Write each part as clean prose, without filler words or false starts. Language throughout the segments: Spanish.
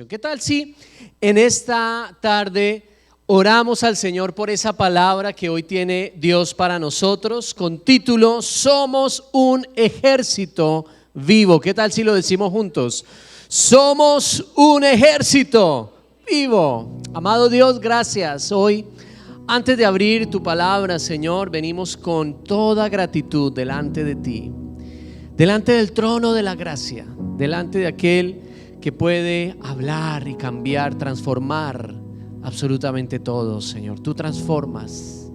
¿Qué tal si en esta tarde oramos al Señor por esa palabra que hoy tiene Dios para nosotros con título Somos un ejército vivo? ¿Qué tal si lo decimos juntos? Somos un ejército vivo. Amado Dios, gracias. Hoy, antes de abrir tu palabra, Señor, venimos con toda gratitud delante de ti, delante del trono de la gracia, delante de aquel que puede hablar y cambiar, transformar absolutamente todo, Señor. Tú transformas,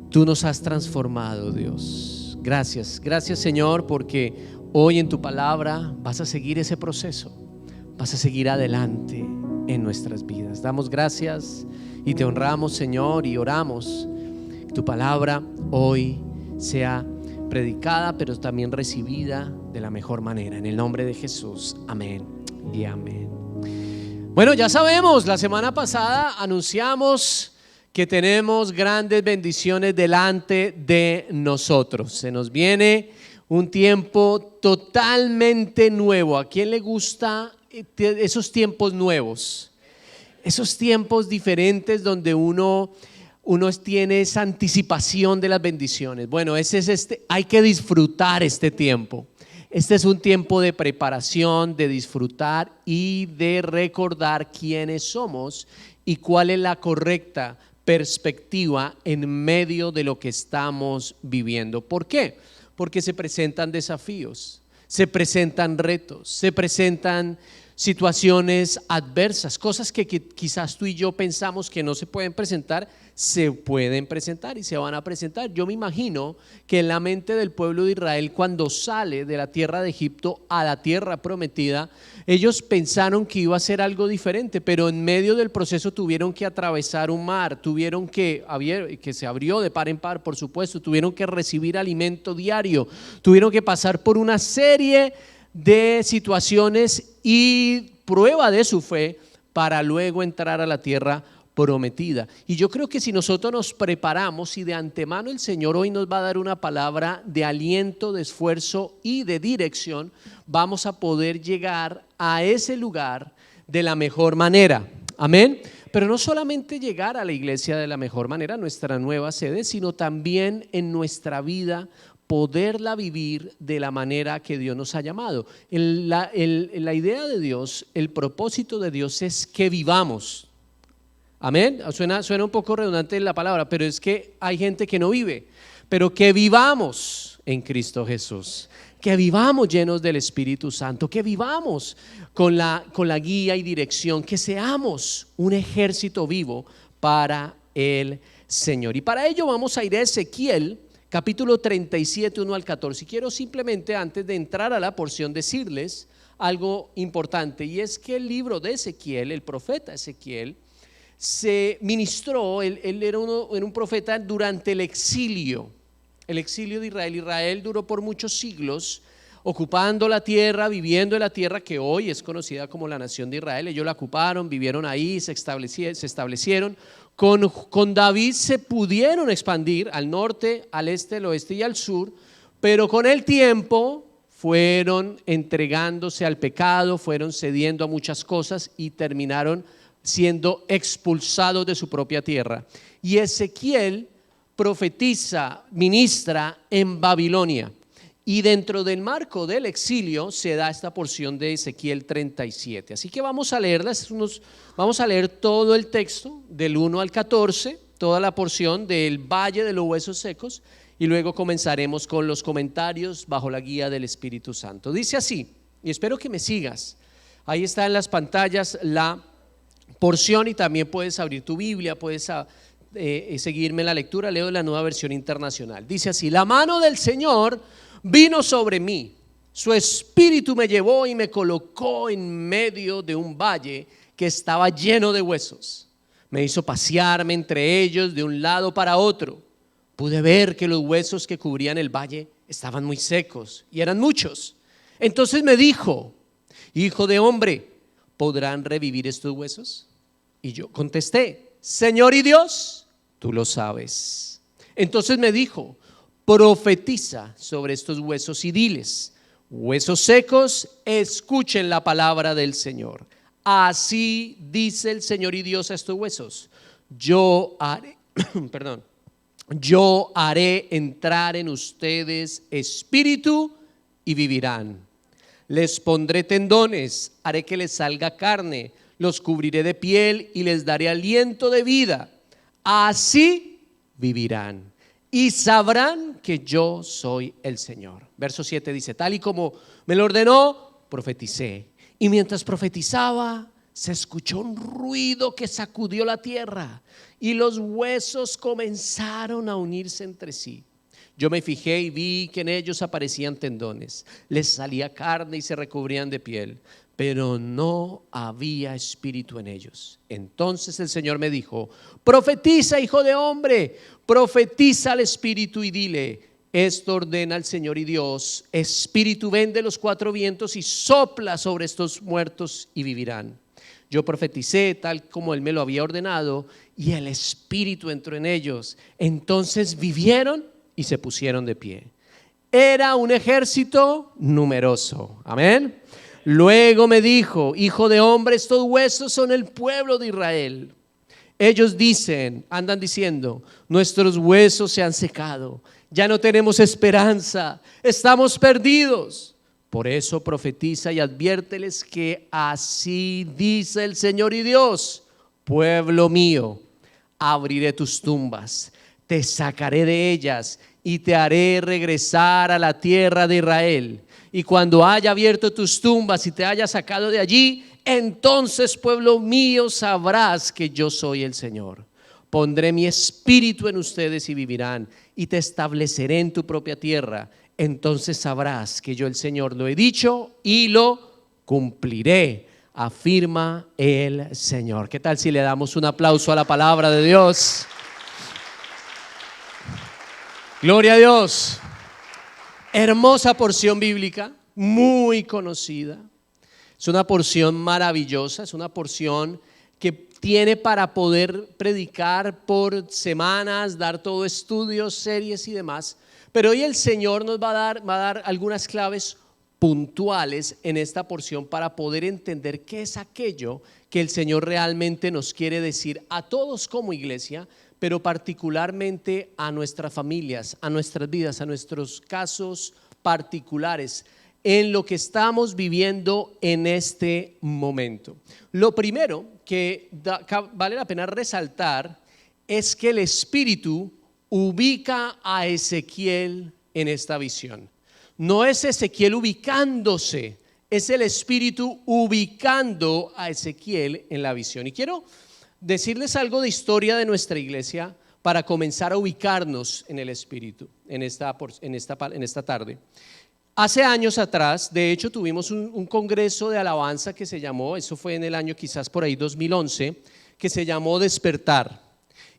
tú nos has transformado, Dios. Gracias, gracias, Señor, porque hoy en tu palabra vas a seguir ese proceso, vas a seguir adelante en nuestras vidas. Damos gracias y te honramos, Señor, y oramos que tu palabra hoy sea predicada, pero también recibida de la mejor manera. En el nombre de Jesús, amén y amén. Bueno, ya sabemos, la semana pasada anunciamos que tenemos grandes bendiciones delante de nosotros. Se nos viene un tiempo totalmente nuevo. ¿A quién le gusta esos tiempos nuevos? Esos tiempos diferentes donde uno tiene esa anticipación de las bendiciones. Bueno, hay que disfrutar este tiempo. Este es un tiempo de preparación, de disfrutar y de recordar quiénes somos y cuál es la correcta perspectiva en medio de lo que estamos viviendo. ¿Por qué? Porque se presentan desafíos, se presentan retos, se presentan situaciones adversas, cosas que quizás tú y yo pensamos que no se pueden presentar, se pueden presentar y se van a presentar. Yo me imagino que en la mente del pueblo de Israel, cuando sale de la tierra de Egipto a la tierra prometida, ellos pensaron que iba a ser algo diferente, pero en medio del proceso tuvieron que atravesar un mar, tuvieron que se abrió de par en par, por supuesto, tuvieron que recibir alimento diario, tuvieron que pasar por una serie de situaciones y prueba de su fe para luego entrar a la tierra prometida. Y yo creo que si nosotros nos preparamos y de antemano el Señor hoy nos va a dar una palabra de aliento, de esfuerzo y de dirección, vamos a poder llegar a ese lugar de la mejor manera. Amén. Pero no solamente llegar a la iglesia de la mejor manera, nuestra nueva sede, sino también en nuestra vida poderla vivir de la manera que Dios nos ha llamado. La idea de Dios, el propósito de Dios es que vivamos. Amén. Suena un poco redundante la palabra, pero es que hay gente que no vive, pero que vivamos en Cristo Jesús, que vivamos llenos del Espíritu Santo, que vivamos con la guía y dirección, que seamos un ejército vivo para el Señor. Y para ello vamos a ir a Ezequiel capítulo 37, 1 al 14. Y quiero simplemente, antes de entrar a la porción, decirles algo importante, y es que el libro de Ezequiel, el profeta Ezequiel, se ministró, él era un profeta durante el exilio de Israel. Israel duró por muchos siglos ocupando la tierra, viviendo en la tierra que hoy es conocida como la nación de Israel. Ellos la ocuparon, vivieron ahí, se establecieron. Con David se pudieron expandir al norte, al este, al oeste y al sur, pero con el tiempo fueron entregándose al pecado, fueron cediendo a muchas cosas y terminaron siendo expulsados de su propia tierra. Y Ezequiel profetiza, ministra en Babilonia. Y dentro del marco del exilio se da esta porción de Ezequiel 37. Así que vamos a leerla, vamos a leer todo el texto del 1 al 14, toda la porción del Valle de los Huesos Secos, y luego comenzaremos con los comentarios bajo la guía del Espíritu Santo. Dice así, y espero que me sigas. Ahí está en las pantallas la porción y también puedes abrir tu Biblia, puedes seguirme en la lectura. Leo la Nueva Versión Internacional. Dice así: la mano del Señor vino sobre mí, su espíritu me llevó y me colocó en medio de un valle que estaba lleno de huesos. Me hizo pasearme entre ellos de un lado para otro. Pude ver que los huesos que cubrían el valle estaban muy secos y eran muchos. Entonces me dijo: hijo de hombre, ¿podrán revivir estos huesos? Y yo contesté: Señor y Dios, tú lo sabes. Entonces me dijo: profetiza sobre estos huesos y diles: huesos secos, escuchen la palabra del Señor. Así dice el Señor y Dios a estos huesos: yo haré, perdón, yo haré entrar en ustedes espíritu y vivirán. Les pondré tendones, haré que les salga carne, los cubriré de piel y les daré aliento de vida. Así vivirán y sabrán que yo soy el Señor. Verso 7 dice: tal y como me lo ordenó, profeticé. Y mientras profetizaba, se escuchó un ruido que sacudió la tierra y los huesos comenzaron a unirse entre sí. Yo me fijé y vi que en ellos aparecían tendones, les salía carne y se recubrían de piel, pero no había espíritu en ellos. Entonces el Señor me dijo: profetiza, hijo de hombre, profetiza al espíritu y dile: esto ordena el Señor y Dios, espíritu, ven de los cuatro vientos y sopla sobre estos muertos y vivirán. Yo profeticé tal como él me lo había ordenado y el espíritu entró en ellos. Entonces vivieron y se pusieron de pie. Era un ejército numeroso. Amén. Luego me dijo: hijo de hombre, estos huesos son el pueblo de Israel. Ellos andan diciendo: nuestros huesos se han secado, ya no tenemos esperanza, estamos perdidos. Por eso profetiza y adviérteles que así dice el Señor y Dios: pueblo mío, abriré tus tumbas, te sacaré de ellas y te haré regresar a la tierra de Israel. Y cuando haya abierto tus tumbas y te haya sacado de allí, entonces, pueblo mío, sabrás que yo soy el Señor. Pondré mi espíritu en ustedes y vivirán, y te estableceré en tu propia tierra. Entonces sabrás que yo, el Señor, lo he dicho y lo cumpliré, afirma el Señor. ¿Qué tal si le damos un aplauso a la palabra de Dios? Gloria a Dios. Hermosa porción bíblica, muy conocida. Es una porción maravillosa, es una porción que tiene para poder predicar por semanas, dar todo estudios, series y demás. Pero hoy el Señor nos va a dar algunas claves puntuales en esta porción para poder entender qué es aquello que el Señor realmente nos quiere decir a todos como iglesia, pero particularmente a nuestras familias, a nuestras vidas, a nuestros casos particulares, en lo que estamos viviendo en este momento. Lo primero que vale la pena resaltar es que el Espíritu ubica a Ezequiel en esta visión. No es Ezequiel ubicándose, es el Espíritu ubicando a Ezequiel en la visión. Y quiero decirles algo de historia de nuestra iglesia para comenzar a ubicarnos en el Espíritu en esta tarde. Hace años atrás, de hecho, tuvimos un congreso de alabanza que se llamó, eso fue en el año quizás por ahí 2011, que se llamó Despertar,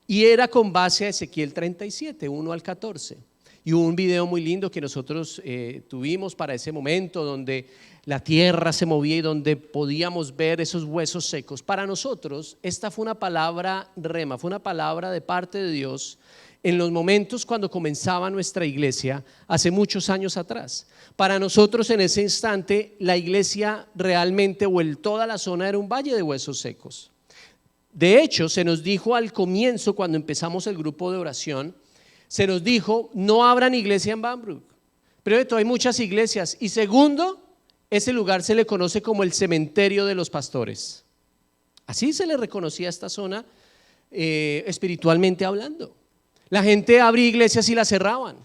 y era con base a Ezequiel 37, 1 al 14. Y hubo un video muy lindo que nosotros tuvimos para ese momento, donde la tierra se movía y donde podíamos ver esos huesos secos. Para nosotros esta fue una palabra rema, fue una palabra de parte de Dios en los momentos cuando comenzaba nuestra iglesia hace muchos años atrás. Para nosotros en ese instante la iglesia realmente, o toda la zona, era un valle de huesos secos. De hecho, se nos dijo al comienzo, cuando empezamos el grupo de oración, se nos dijo: no abran iglesia en Bambrook. Primero, hay muchas iglesias, y segundo, ese lugar se le conoce como el cementerio de los pastores. Así se le reconocía a esta zona espiritualmente hablando. La gente abría iglesias y las cerraban.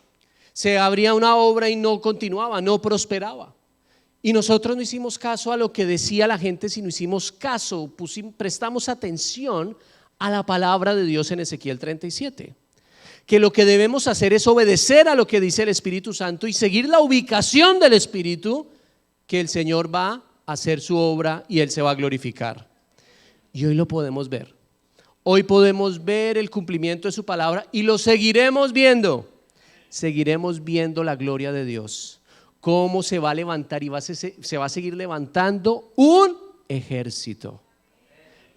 Se abría una obra y no continuaba, no prosperaba. Y nosotros no hicimos caso a lo que decía la gente, sino hicimos caso, prestamos atención a la palabra de Dios en Ezequiel 37. Que lo que debemos hacer es obedecer a lo que dice el Espíritu Santo y seguir la ubicación del Espíritu, que el Señor va a hacer su obra y Él se va a glorificar. Y hoy lo podemos ver. Hoy podemos ver el cumplimiento de su palabra y lo seguiremos viendo. Seguiremos viendo la gloria de Dios, cómo se va a levantar y se va a seguir levantando un ejército.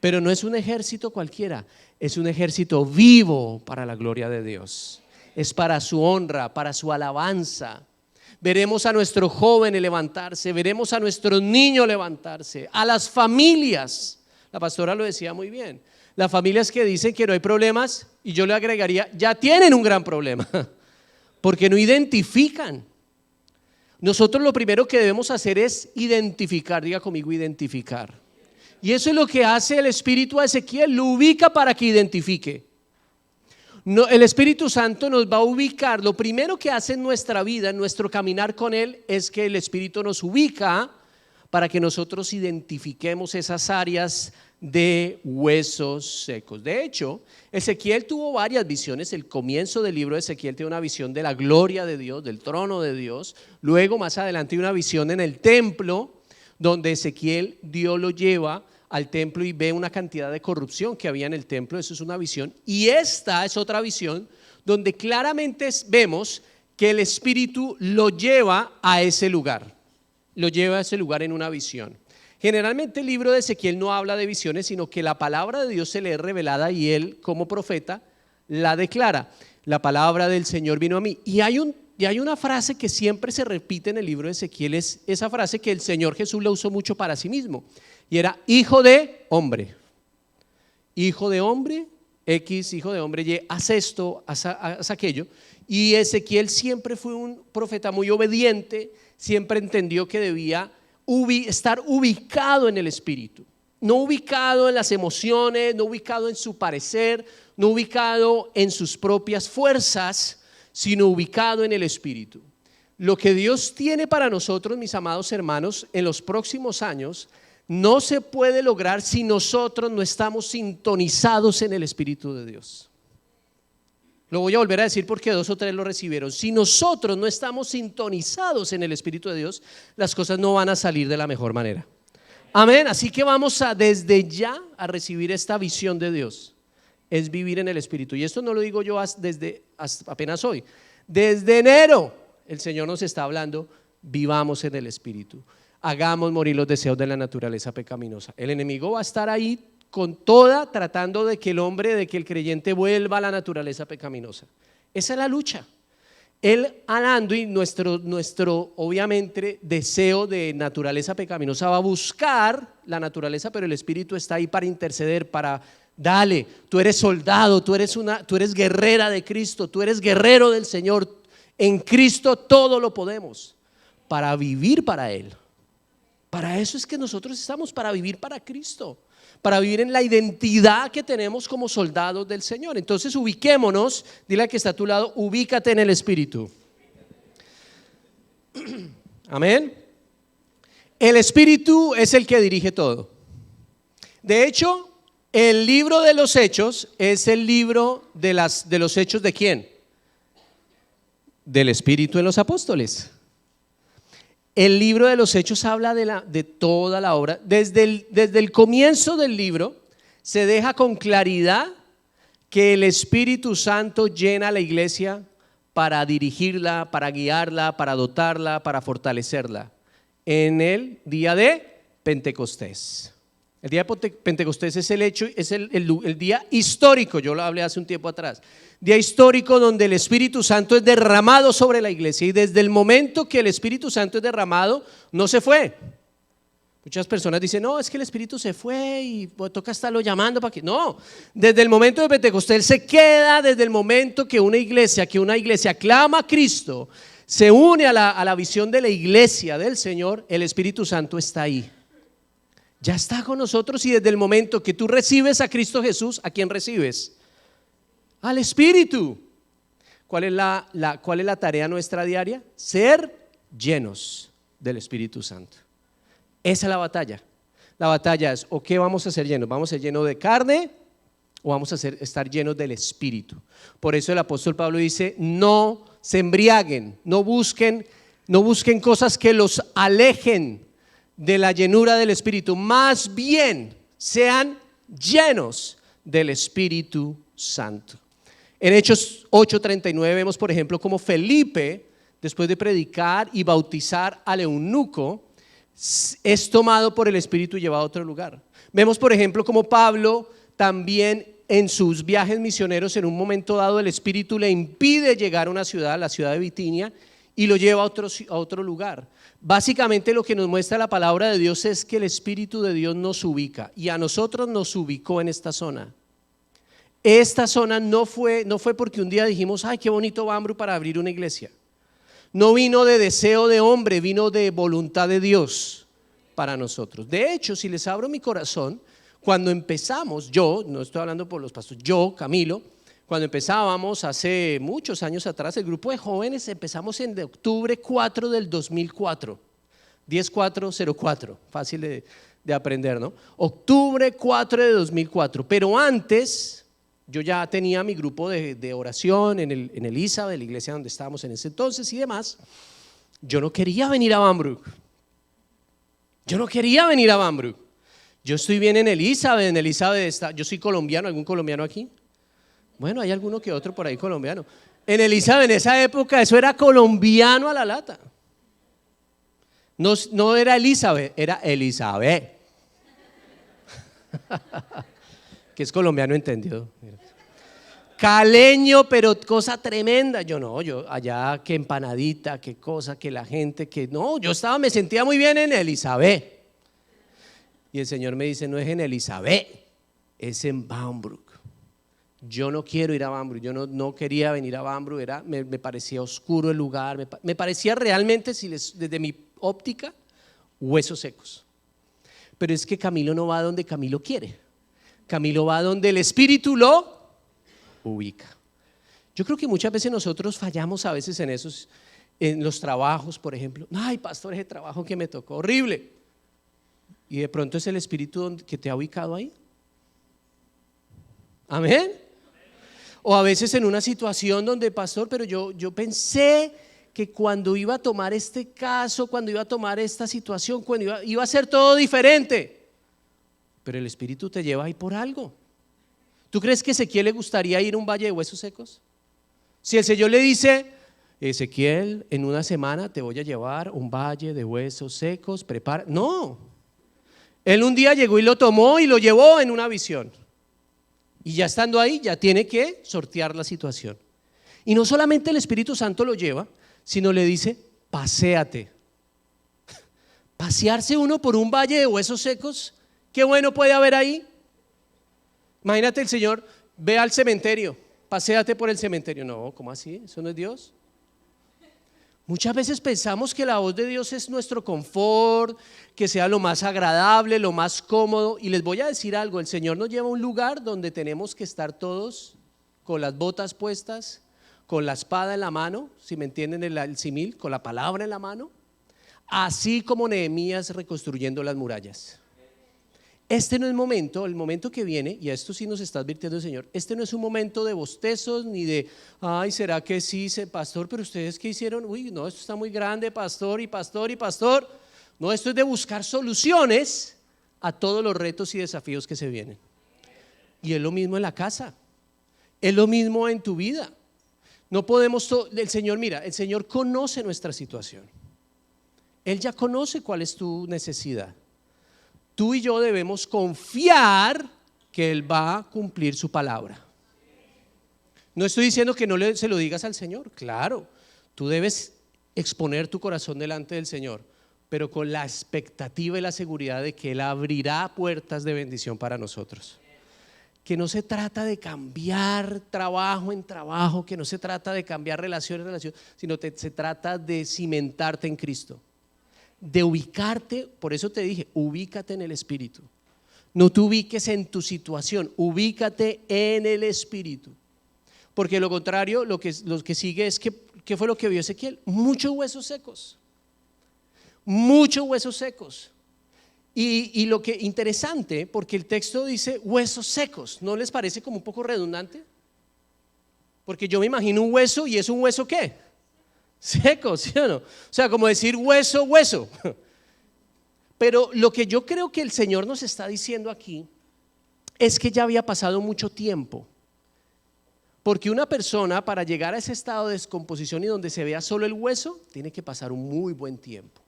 Pero no es un ejército cualquiera, es un ejército vivo para la gloria de Dios. Es para su honra, para su alabanza. veremos a nuestros jóvenes levantarse, veremos a nuestros niños levantarse, a las familias. La pastora lo decía muy bien, las familias que dicen que no hay problemas, y yo le agregaría, ya tienen un gran problema, porque no identifican. Nosotros lo primero que debemos hacer es identificar, diga conmigo, identificar. Y eso es lo que hace el Espíritu a Ezequiel, lo ubica para que identifique. No, el Espíritu Santo nos va a ubicar. Lo primero que hace en nuestra vida, en nuestro caminar con Él, es que el Espíritu nos ubica para que nosotros identifiquemos esas áreas de huesos secos. De hecho, Ezequiel tuvo varias visiones. El comienzo del libro de Ezequiel tiene una visión de la gloria de Dios, del trono de Dios. Luego, más adelante, hay una visión en el templo, donde Ezequiel, Dios lo lleva al templo y ve una cantidad de corrupción que había en el templo. Eso es una visión. Y esta es otra visión donde claramente vemos que el Espíritu lo lleva a ese lugar. Lo lleva a ese lugar en una visión. Generalmente el libro de Ezequiel no habla de visiones, sino que la palabra de Dios se le es revelada y él, como profeta, la declara. La palabra del Señor vino a mí. Y hay una frase que siempre se repite en el libro de Ezequiel, es esa frase que el Señor Jesús la usó mucho para sí mismo. Y era hijo de hombre. Hijo de hombre, X, hijo de hombre, Y, haz esto, haz aquello. Y Ezequiel siempre fue un profeta muy obediente, siempre entendió que debía estar ubicado en el Espíritu, no ubicado en las emociones, no ubicado en su parecer, no ubicado en sus propias fuerzas, sino ubicado en el Espíritu. Lo que Dios tiene para nosotros, mis amados hermanos, en los próximos años, no se puede lograr si nosotros no estamos sintonizados en el Espíritu de Dios. Lo voy a volver a decir porque 2 o 3 lo recibieron. Si nosotros no estamos sintonizados en el Espíritu de Dios, las cosas no van a salir de la mejor manera. Amén. Así que vamos desde ya a recibir esta visión de Dios. Es vivir en el Espíritu. Y esto no lo digo yo hasta apenas hoy. Desde enero el Señor nos está hablando, vivamos en el Espíritu. Hagamos morir los deseos de la naturaleza pecaminosa. El enemigo va a estar ahí con toda, tratando de que el creyente vuelva a la naturaleza pecaminosa. Esa es la lucha. Él hablando, y nuestro obviamente deseo de naturaleza pecaminosa va a buscar la naturaleza, pero el Espíritu está ahí para interceder, para dale, tú eres soldado, tú eres guerrera de Cristo, tú eres guerrero del Señor. En Cristo todo lo podemos, para vivir para Él. Para eso es que nosotros estamos, para vivir para Cristo, para vivir en la identidad que tenemos como soldados del Señor. Entonces ubiquémonos, dile al que está a tu lado, ubícate en el Espíritu. Amén. El Espíritu es el que dirige todo. De hecho, el libro de los Hechos es el libro de los hechos ¿de quién? Del Espíritu en los apóstoles. El libro de los Hechos habla de toda la obra. Desde el comienzo del libro se deja con claridad que el Espíritu Santo llena a la iglesia para dirigirla, para guiarla, para dotarla, para fortalecerla. En el día de Pentecostés. El día de Pentecostés es el día histórico, yo lo hablé hace un tiempo atrás. Día histórico donde el Espíritu Santo es derramado sobre la iglesia, y desde el momento que el Espíritu Santo es derramado, no se fue. Muchas personas dicen, no, es que el Espíritu se fue y toca estarlo llamando para que. No, desde el momento de Pentecostés Él se queda, desde el momento que una iglesia clama a Cristo, se une a la visión de la iglesia del Señor, el Espíritu Santo está ahí. Ya está con nosotros, y desde el momento que tú recibes a Cristo Jesús, ¿a quién recibes? Al Espíritu. ¿Cuál es la tarea nuestra diaria? Ser llenos del Espíritu Santo. Esa es la batalla. La batalla es, ¿o qué vamos a ser llenos? ¿Vamos a ser llenos de carne o vamos a estar llenos del Espíritu? Por eso el apóstol Pablo dice, no se embriaguen, no busquen cosas que los alejen de la llenura del Espíritu, más bien sean llenos del Espíritu Santo. En Hechos 8:39 vemos, por ejemplo, cómo Felipe, después de predicar y bautizar al eunuco, es tomado por el Espíritu y llevado a otro lugar. Vemos, por ejemplo, cómo Pablo también en sus viajes misioneros, en un momento dado el Espíritu le impide llegar a una ciudad, la ciudad de Bitinia, y lo lleva a otro lugar. Básicamente lo que nos muestra la palabra de Dios es que el Espíritu de Dios nos ubica y a nosotros nos ubicó en esta zona. Esta zona no fue porque un día dijimos, ay, qué bonito Bambru para abrir una iglesia. No vino de deseo de hombre, vino de voluntad de Dios para nosotros. De hecho, si les abro mi corazón, cuando empezamos, yo, no estoy hablando por los pastores, yo, Camilo, cuando empezábamos hace muchos años atrás, el grupo de jóvenes empezamos en octubre 4 del 2004, 10404, fácil de aprender, ¿no? Octubre 4 de 2004, pero antes yo ya tenía mi grupo de oración en el ISA, de la iglesia donde estábamos en ese entonces y demás. Yo no quería venir a Bambrook. Yo estoy bien en el ISA, yo soy colombiano, ¿algún colombiano aquí? Bueno, hay alguno que otro por ahí colombiano. En Elizabeth, en esa época, eso era colombiano a la lata. No era Elizabeth, era Elizabeth. Que es colombiano entendido. Caleño, pero cosa tremenda. Yo allá, que empanadita, qué cosa, que la gente, que no, me sentía muy bien en Elizabeth. Y el Señor me dice, no es en Elizabeth, es en Bambrook. Yo no quiero ir a Bambrook, yo no quería venir a Bambrook, me parecía oscuro el lugar, me parecía realmente, desde mi óptica, huesos secos. Pero es que Camilo no va donde Camilo quiere, Camilo va donde el Espíritu lo ubica. Yo creo que muchas veces nosotros fallamos a veces en los trabajos, por ejemplo. Ay, pastor, ese trabajo que me tocó, horrible. Y de pronto es el Espíritu que te ha ubicado ahí. Amén. O a veces en una situación donde, pastor, pero yo pensé que cuando iba a tomar este caso, cuando iba a tomar esta situación, cuando iba a ser todo diferente. Pero el Espíritu te lleva ahí por algo. ¿Tú crees que a Ezequiel le gustaría ir a un valle de huesos secos? Si el Señor le dice, Ezequiel, en una semana te voy a llevar a un valle de huesos secos, prepara. No. Él un día llegó y lo tomó y lo llevó en una visión. Y ya estando ahí, ya tiene que sortear la situación. Y no solamente el Espíritu Santo lo lleva, sino le dice, paséate. Pasearse uno por un valle de huesos secos, ¿qué bueno puede haber ahí? Imagínate el Señor, ve al cementerio, paséate por el cementerio. No, ¿cómo así? ¿Eso no es Dios? Muchas veces pensamos que la voz de Dios es nuestro confort, que sea lo más agradable, lo más cómodo. Y les voy a decir algo, el Señor nos lleva a un lugar donde tenemos que estar todos con las botas puestas, con la espada en la mano, si me entienden el símil, con la palabra en la mano, así como Nehemías reconstruyendo las murallas. Este no es el momento que viene, y a esto sí nos está advirtiendo el Señor, este no es un momento de bostezos ni de, ay, ¿será que sí, pastor? Pero ustedes ¿qué hicieron? Uy, no, esto está muy grande, pastor. No, esto es de buscar soluciones a todos los retos y desafíos que se vienen. Y es lo mismo en la casa, es lo mismo en tu vida. No podemos, el Señor conoce nuestra situación. Él ya conoce cuál es tu necesidad. Tú y yo debemos confiar que Él va a cumplir su palabra. No estoy diciendo que no se lo digas al Señor, claro, tú debes exponer tu corazón delante del Señor, pero con la expectativa y la seguridad de que Él abrirá puertas de bendición para nosotros. Que no se trata de cambiar trabajo en trabajo, que no se trata de cambiar relación en relación, sino se trata de cimentarte en Cristo. De ubicarte, por eso te dije, ubícate en el Espíritu. No te ubiques en tu situación, ubícate en el Espíritu. Porque lo contrario, lo que sigue es ¿qué fue lo que vio Ezequiel? Muchos huesos secos. Y lo que interesante, porque el texto dice huesos secos, ¿no les parece como un poco redundante? Porque yo me imagino un hueso y es un hueso ¿qué? Seco, ¿sí o no? O sea, como decir hueso. Pero lo que yo creo que el Señor nos está diciendo aquí es que ya había pasado mucho tiempo. Porque una persona, para llegar a ese estado de descomposición y donde se vea solo el hueso, tiene que pasar un muy buen tiempo.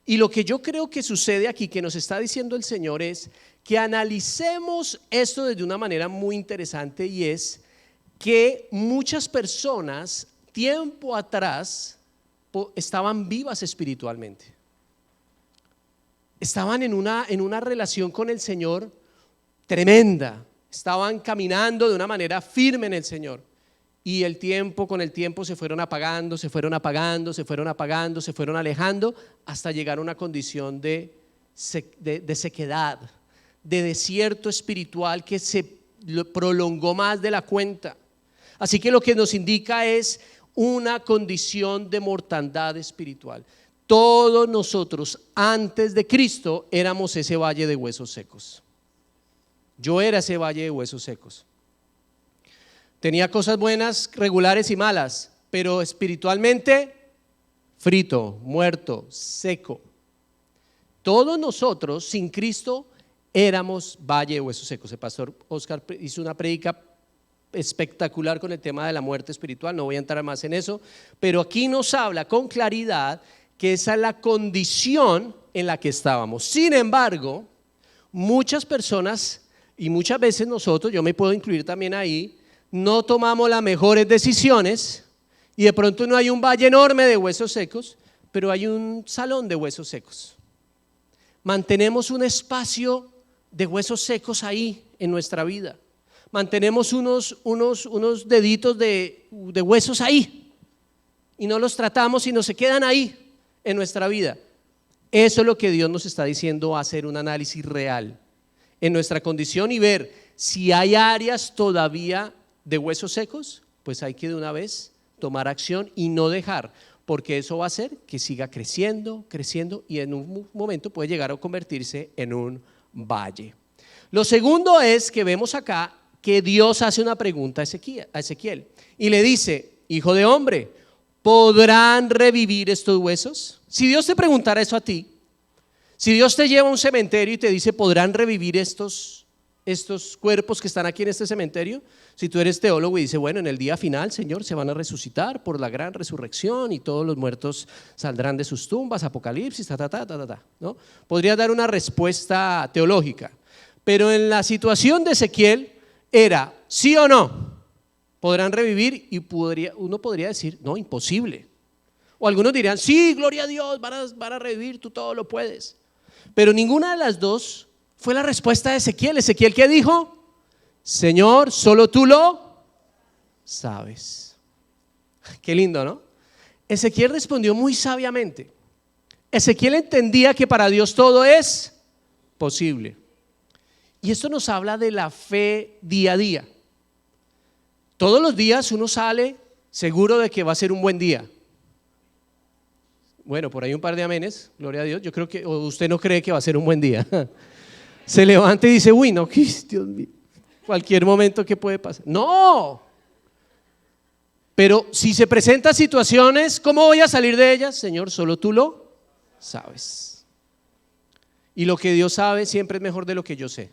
Y lo que yo creo que sucede aquí, que nos está diciendo el Señor, es que analicemos esto desde una manera muy interesante, y es que muchas personas tiempo atrás estaban vivas espiritualmente. Estaban en una relación con el Señor tremenda. Estaban caminando de una manera firme en el Señor. Y con el tiempo se fueron apagando, se fueron apagando, se fueron apagando, se fueron alejando hasta llegar a una condición de sequedad, de desierto espiritual que se prolongó más de la cuenta. Así que lo que nos indica es una condición de mortandad espiritual. Todos nosotros antes de Cristo éramos ese valle de huesos secos. Yo era ese valle de huesos secos. Tenía cosas buenas, regulares y malas, pero espiritualmente frito, muerto, seco. Todos nosotros sin Cristo éramos valle de huesos secos. El pastor Oscar hizo una prédica espectacular con el tema de la muerte espiritual, no voy a entrar más en eso, pero aquí nos habla con claridad que esa es la condición en la que estábamos. Sin embargo, muchas personas y muchas veces nosotros, yo me puedo incluir también ahí, no tomamos las mejores decisiones y de pronto no hay un valle enorme de huesos secos, pero hay un salón de huesos secos. Mantenemos un espacio de huesos secos ahí en nuestra vida. Mantenemos unos deditos de huesos ahí y no los tratamos y no se quedan ahí en nuestra vida. Eso es lo que Dios nos está diciendo, hacer un análisis real en nuestra condición y ver si hay áreas todavía de huesos secos, pues hay que de una vez tomar acción y no dejar, porque eso va a hacer que siga creciendo, creciendo y en un momento puede llegar a convertirse en un valle. Lo segundo es que vemos acá que Dios hace una pregunta a Ezequiel y le dice: hijo de hombre, ¿podrán revivir estos huesos? Si Dios te preguntara eso a ti, si Dios te lleva a un cementerio y te dice: ¿podrán revivir estos cuerpos que están aquí en este cementerio? Si tú eres teólogo y dices: bueno, en el día final, Señor, se van a resucitar por la gran resurrección y todos los muertos saldrán de sus tumbas, Apocalipsis, ¿no? Podrías dar una respuesta teológica, pero en la situación de Ezequiel era sí o no, podrán revivir, y uno podría decir: no, imposible. O algunos dirían: sí, gloria a Dios, van a revivir, tú todo lo puedes. Pero ninguna de las dos fue la respuesta de Ezequiel. Ezequiel, ¿qué dijo? Señor, solo tú lo sabes. Qué lindo, ¿no? Ezequiel respondió muy sabiamente. Ezequiel entendía que para Dios todo es posible. Y esto nos habla de la fe día a día. Todos los días uno sale seguro de que va a ser un buen día. Bueno, por ahí un par de amenes, gloria a Dios. Yo creo que, o usted no cree que va a ser un buen día. Se levanta y dice: uy, no, Dios mío, cualquier momento que puede pasar. No, pero si se presentan situaciones, ¿cómo voy a salir de ellas? Señor, solo tú lo sabes. Y lo que Dios sabe siempre es mejor de lo que yo sé.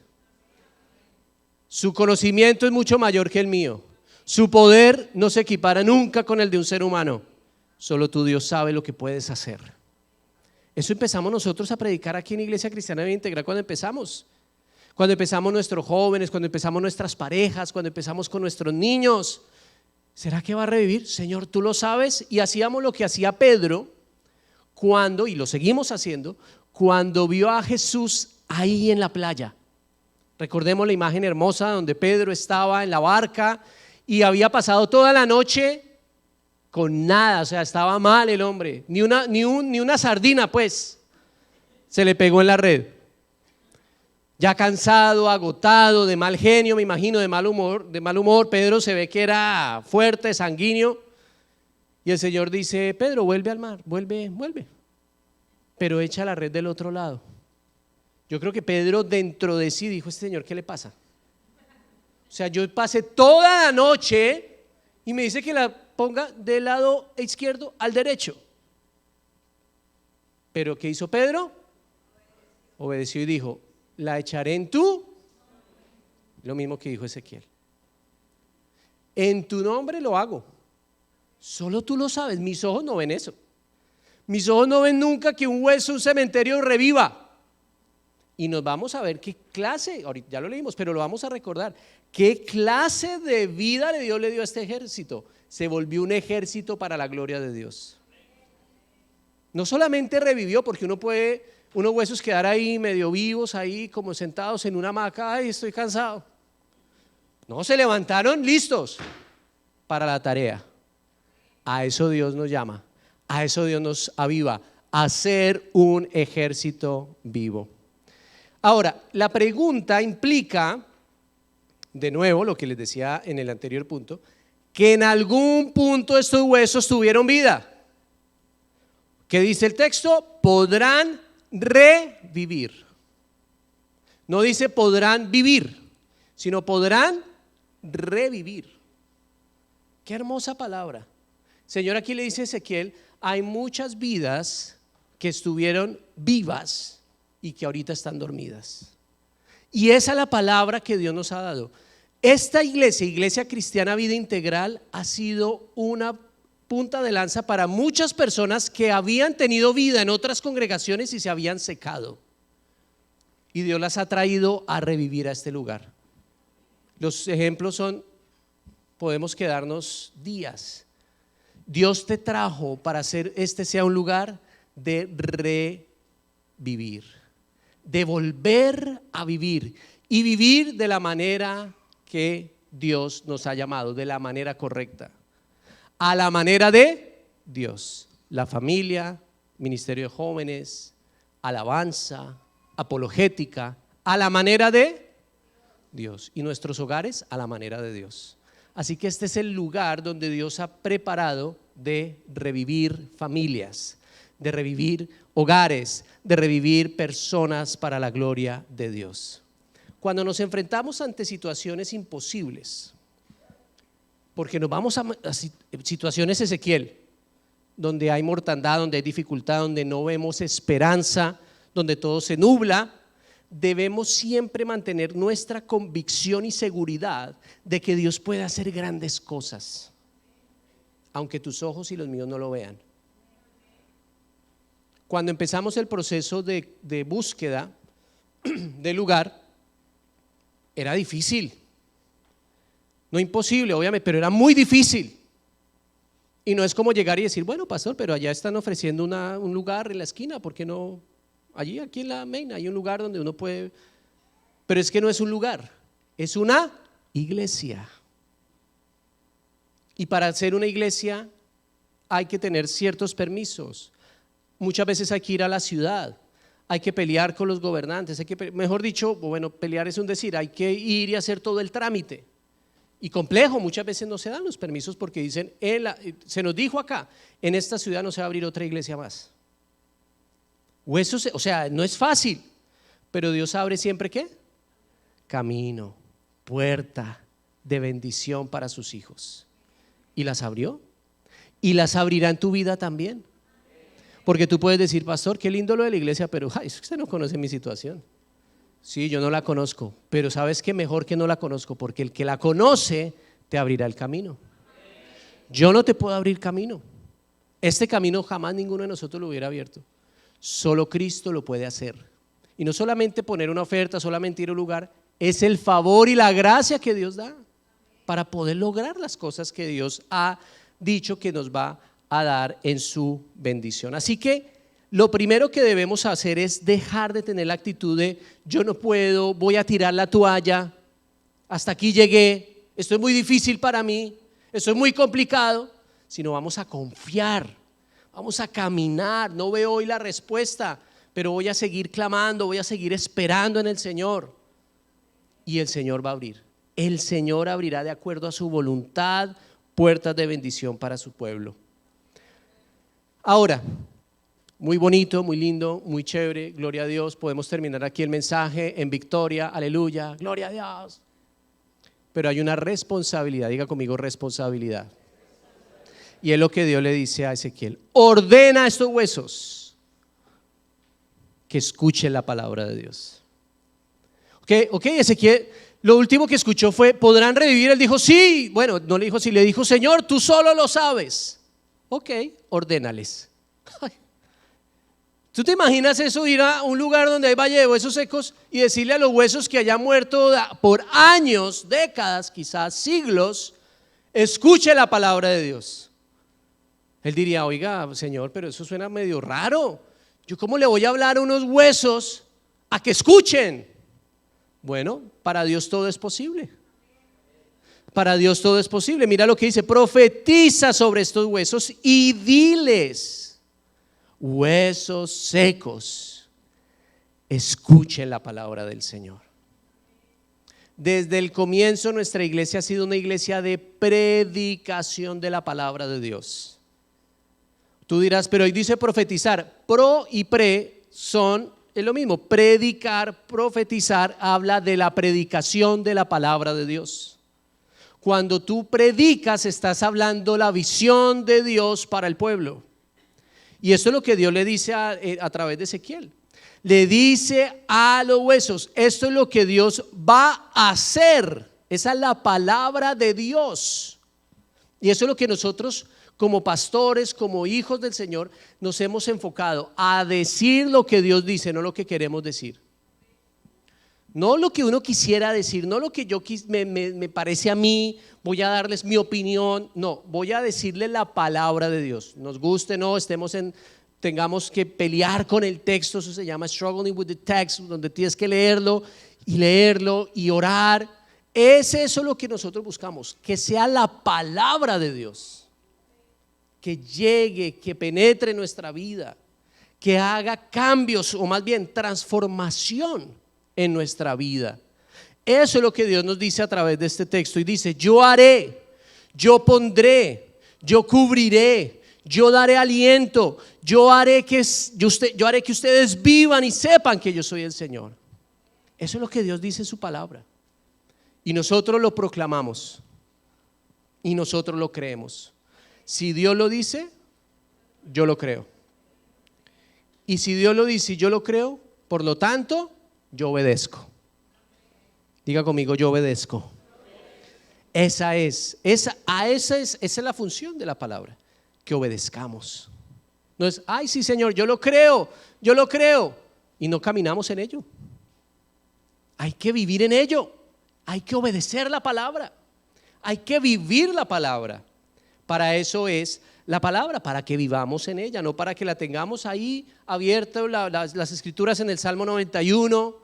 Su conocimiento es mucho mayor que el mío. Su poder no se equipara nunca con el de un ser humano. Solo tú, Dios, sabe lo que puedes hacer. Eso empezamos nosotros a predicar aquí en Iglesia Cristiana Vida Integral cuando empezamos. Cuando empezamos nuestros jóvenes, cuando empezamos nuestras parejas, cuando empezamos con nuestros niños. ¿Será que va a revivir? Señor, tú lo sabes. Y hacíamos lo que hacía Pedro cuando, y lo seguimos haciendo, cuando vio a Jesús ahí en la playa. Recordemos la imagen hermosa donde Pedro estaba en la barca y había pasado toda la noche con nada, o sea, estaba mal el hombre, ni una sardina pues se le pegó en la red. Ya cansado, agotado, de mal genio, me imagino, de mal humor, Pedro se ve que era fuerte, sanguíneo, y el Señor dice: Pedro, vuelve al mar, vuelve, pero echa la red del otro lado. Yo creo que Pedro dentro de sí dijo: este señor, ¿qué le pasa? O sea, yo pasé toda la noche y me dice que la ponga del lado izquierdo al derecho. Pero ¿qué hizo Pedro? Obedeció y dijo: la echaré en tu, lo mismo que dijo Ezequiel, en tu nombre lo hago. Solo tú lo sabes, mis ojos no ven eso. Mis ojos no ven nunca que un hueso, un cementerio reviva. Y nos vamos a ver qué clase, ahorita ya lo leímos, pero lo vamos a recordar, qué clase de vida Dios le dio a este ejército. Se volvió un ejército para la gloria de Dios. No solamente revivió, porque uno puede, unos huesos quedar ahí medio vivos, ahí como sentados en una hamaca, ay, estoy cansado. No, se levantaron listos para la tarea. A eso Dios nos llama, a eso Dios nos aviva, a ser un ejército vivo. Ahora, la pregunta implica, de nuevo, lo que les decía en el anterior punto, que en algún punto estos huesos tuvieron vida. ¿Qué dice el texto? Podrán revivir. No dice podrán vivir, sino podrán revivir. Qué hermosa palabra. Señor, aquí le dice a Ezequiel, hay muchas vidas que estuvieron vivas y que ahorita están dormidas. Y esa es la palabra que Dios nos ha dado. Esta iglesia, Iglesia Cristiana Vida Integral, ha sido una punta de lanza para muchas personas que habían tenido vida en otras congregaciones y se habían secado. Y Dios las ha traído a revivir a este lugar. Los ejemplos son, podemos quedarnos días. Dios te trajo para hacer este sea un lugar de revivir, de volver a vivir y vivir de la manera que Dios nos ha llamado, de la manera correcta, a la manera de Dios. La familia, ministerio de jóvenes, alabanza, apologética, a la manera de Dios, y nuestros hogares a la manera de Dios. Así que este es el lugar donde Dios ha preparado de revivir familias, de revivir hogares, de revivir personas para la gloria de Dios. Cuando nos enfrentamos ante situaciones imposibles, porque nos vamos a situaciones, Ezequiel, donde hay mortandad, donde hay dificultad, donde no vemos esperanza, donde todo se nubla, debemos siempre mantener nuestra convicción y seguridad de que Dios puede hacer grandes cosas, aunque tus ojos y los míos no lo vean. Cuando empezamos el proceso de búsqueda del lugar, era difícil, no imposible, obviamente, pero era muy difícil. Y no es como llegar y decir, bueno, pastor, pero allá están ofreciendo un lugar en la esquina, ¿por qué no? Allí, aquí en la Main, hay un lugar donde uno puede, pero es que no es un lugar, es una iglesia. Y para ser una iglesia hay que tener ciertos permisos. Muchas veces hay que ir a la ciudad, hay que pelear con los gobernantes, mejor dicho, bueno, pelear es un decir, hay que ir y hacer todo el trámite. Y complejo, muchas veces no se dan los permisos porque dicen, se nos dijo acá, en esta ciudad no se va a abrir otra iglesia más. O sea, no es fácil, pero Dios abre siempre ¿qué? Camino, puerta de bendición para sus hijos. Y las abrió, y las abrirá en tu vida también. Porque tú puedes decir, pastor, qué lindo lo de la iglesia, pero usted no conoce mi situación. Sí, yo no la conozco, pero ¿sabes qué? Mejor que no la conozco, porque el que la conoce te abrirá el camino. Yo no te puedo abrir camino. Este camino jamás ninguno de nosotros lo hubiera abierto. Solo Cristo lo puede hacer. Y no solamente poner una oferta, solamente ir a un lugar, es el favor y la gracia que Dios da para poder lograr las cosas que Dios ha dicho que nos va a dar en su bendición. Así que lo primero que debemos hacer es dejar de tener la actitud de yo no puedo, voy a tirar la toalla, hasta aquí llegué, esto es muy difícil para mí, esto es muy complicado, sino vamos a confiar, vamos a caminar. No veo hoy la respuesta, pero voy a seguir clamando, voy a seguir esperando en el Señor, y el Señor va a abrir. El Señor abrirá de acuerdo a su voluntad puertas de bendición para su pueblo. Ahora, muy bonito, muy lindo, muy chévere, gloria a Dios. Podemos terminar aquí el mensaje en victoria, aleluya, gloria a Dios. Pero hay una responsabilidad, diga conmigo responsabilidad. Y es lo que Dios le dice a Ezequiel: ordena a estos huesos que escuchen la palabra de Dios. Ok, Ezequiel, lo último que escuchó fue, ¿podrán revivir? Él dijo, sí. Bueno, no le dijo sí, le dijo, Señor, tú solo lo sabes. Ok, ordénales. ¿Tú te imaginas eso, ir a un lugar donde hay valle de huesos secos y decirle a los huesos que hayan muerto por años, décadas, quizás siglos, escuche la palabra de Dios? Él diría, oiga, Señor, pero eso suena medio raro. ¿Yo cómo le voy a hablar a unos huesos a que escuchen? Bueno, para Dios todo es posible. Para Dios todo es posible. Mira lo que dice: profetiza sobre estos huesos y diles, huesos secos, escuchen la palabra del Señor. Desde el comienzo nuestra iglesia ha sido una iglesia de predicación de la palabra de Dios. Tú dirás, pero hoy dice profetizar. Pro y pre es lo mismo. Predicar, profetizar habla de la predicación de la palabra de Dios. Cuando tú predicas estás hablando la visión de Dios para el pueblo. Y eso es lo que Dios le dice a través de Ezequiel. Le dice a los huesos, esto es lo que Dios va a hacer. Esa es la palabra de Dios. Y eso es lo que nosotros como pastores, como hijos del Señor, nos hemos enfocado a decir lo que Dios dice, no lo que queremos decir. No lo que uno quisiera decir, no lo que me parece a mí, voy a darles mi opinión. No, voy a decirles la palabra de Dios. Nos guste, no, tengamos que pelear con el texto. Eso se llama struggling with the text, donde tienes que leerlo y orar. Es eso lo que nosotros buscamos, que sea la palabra de Dios, que llegue, que penetre en nuestra vida, que haga cambios o más bien transformación en nuestra vida. Eso es lo que Dios nos dice a través de este texto, y dice: yo haré, yo pondré, yo cubriré, yo daré aliento, yo haré que ustedes vivan y sepan que yo soy el Señor. Eso es lo que Dios dice en su palabra, y nosotros lo proclamamos y nosotros lo creemos. Si Dios lo dice, yo lo creo, y si Dios lo dice y yo lo creo, por lo tanto yo obedezco. Diga conmigo: yo obedezco. Esa es la función de la palabra, que obedezcamos. No es, ay sí Señor, yo lo creo, y no caminamos en ello. Hay que vivir en ello, hay que obedecer la palabra, hay que vivir la palabra. Para eso es la palabra, para que vivamos en ella, no para que la tengamos ahí abierta, las escrituras en el Salmo 91,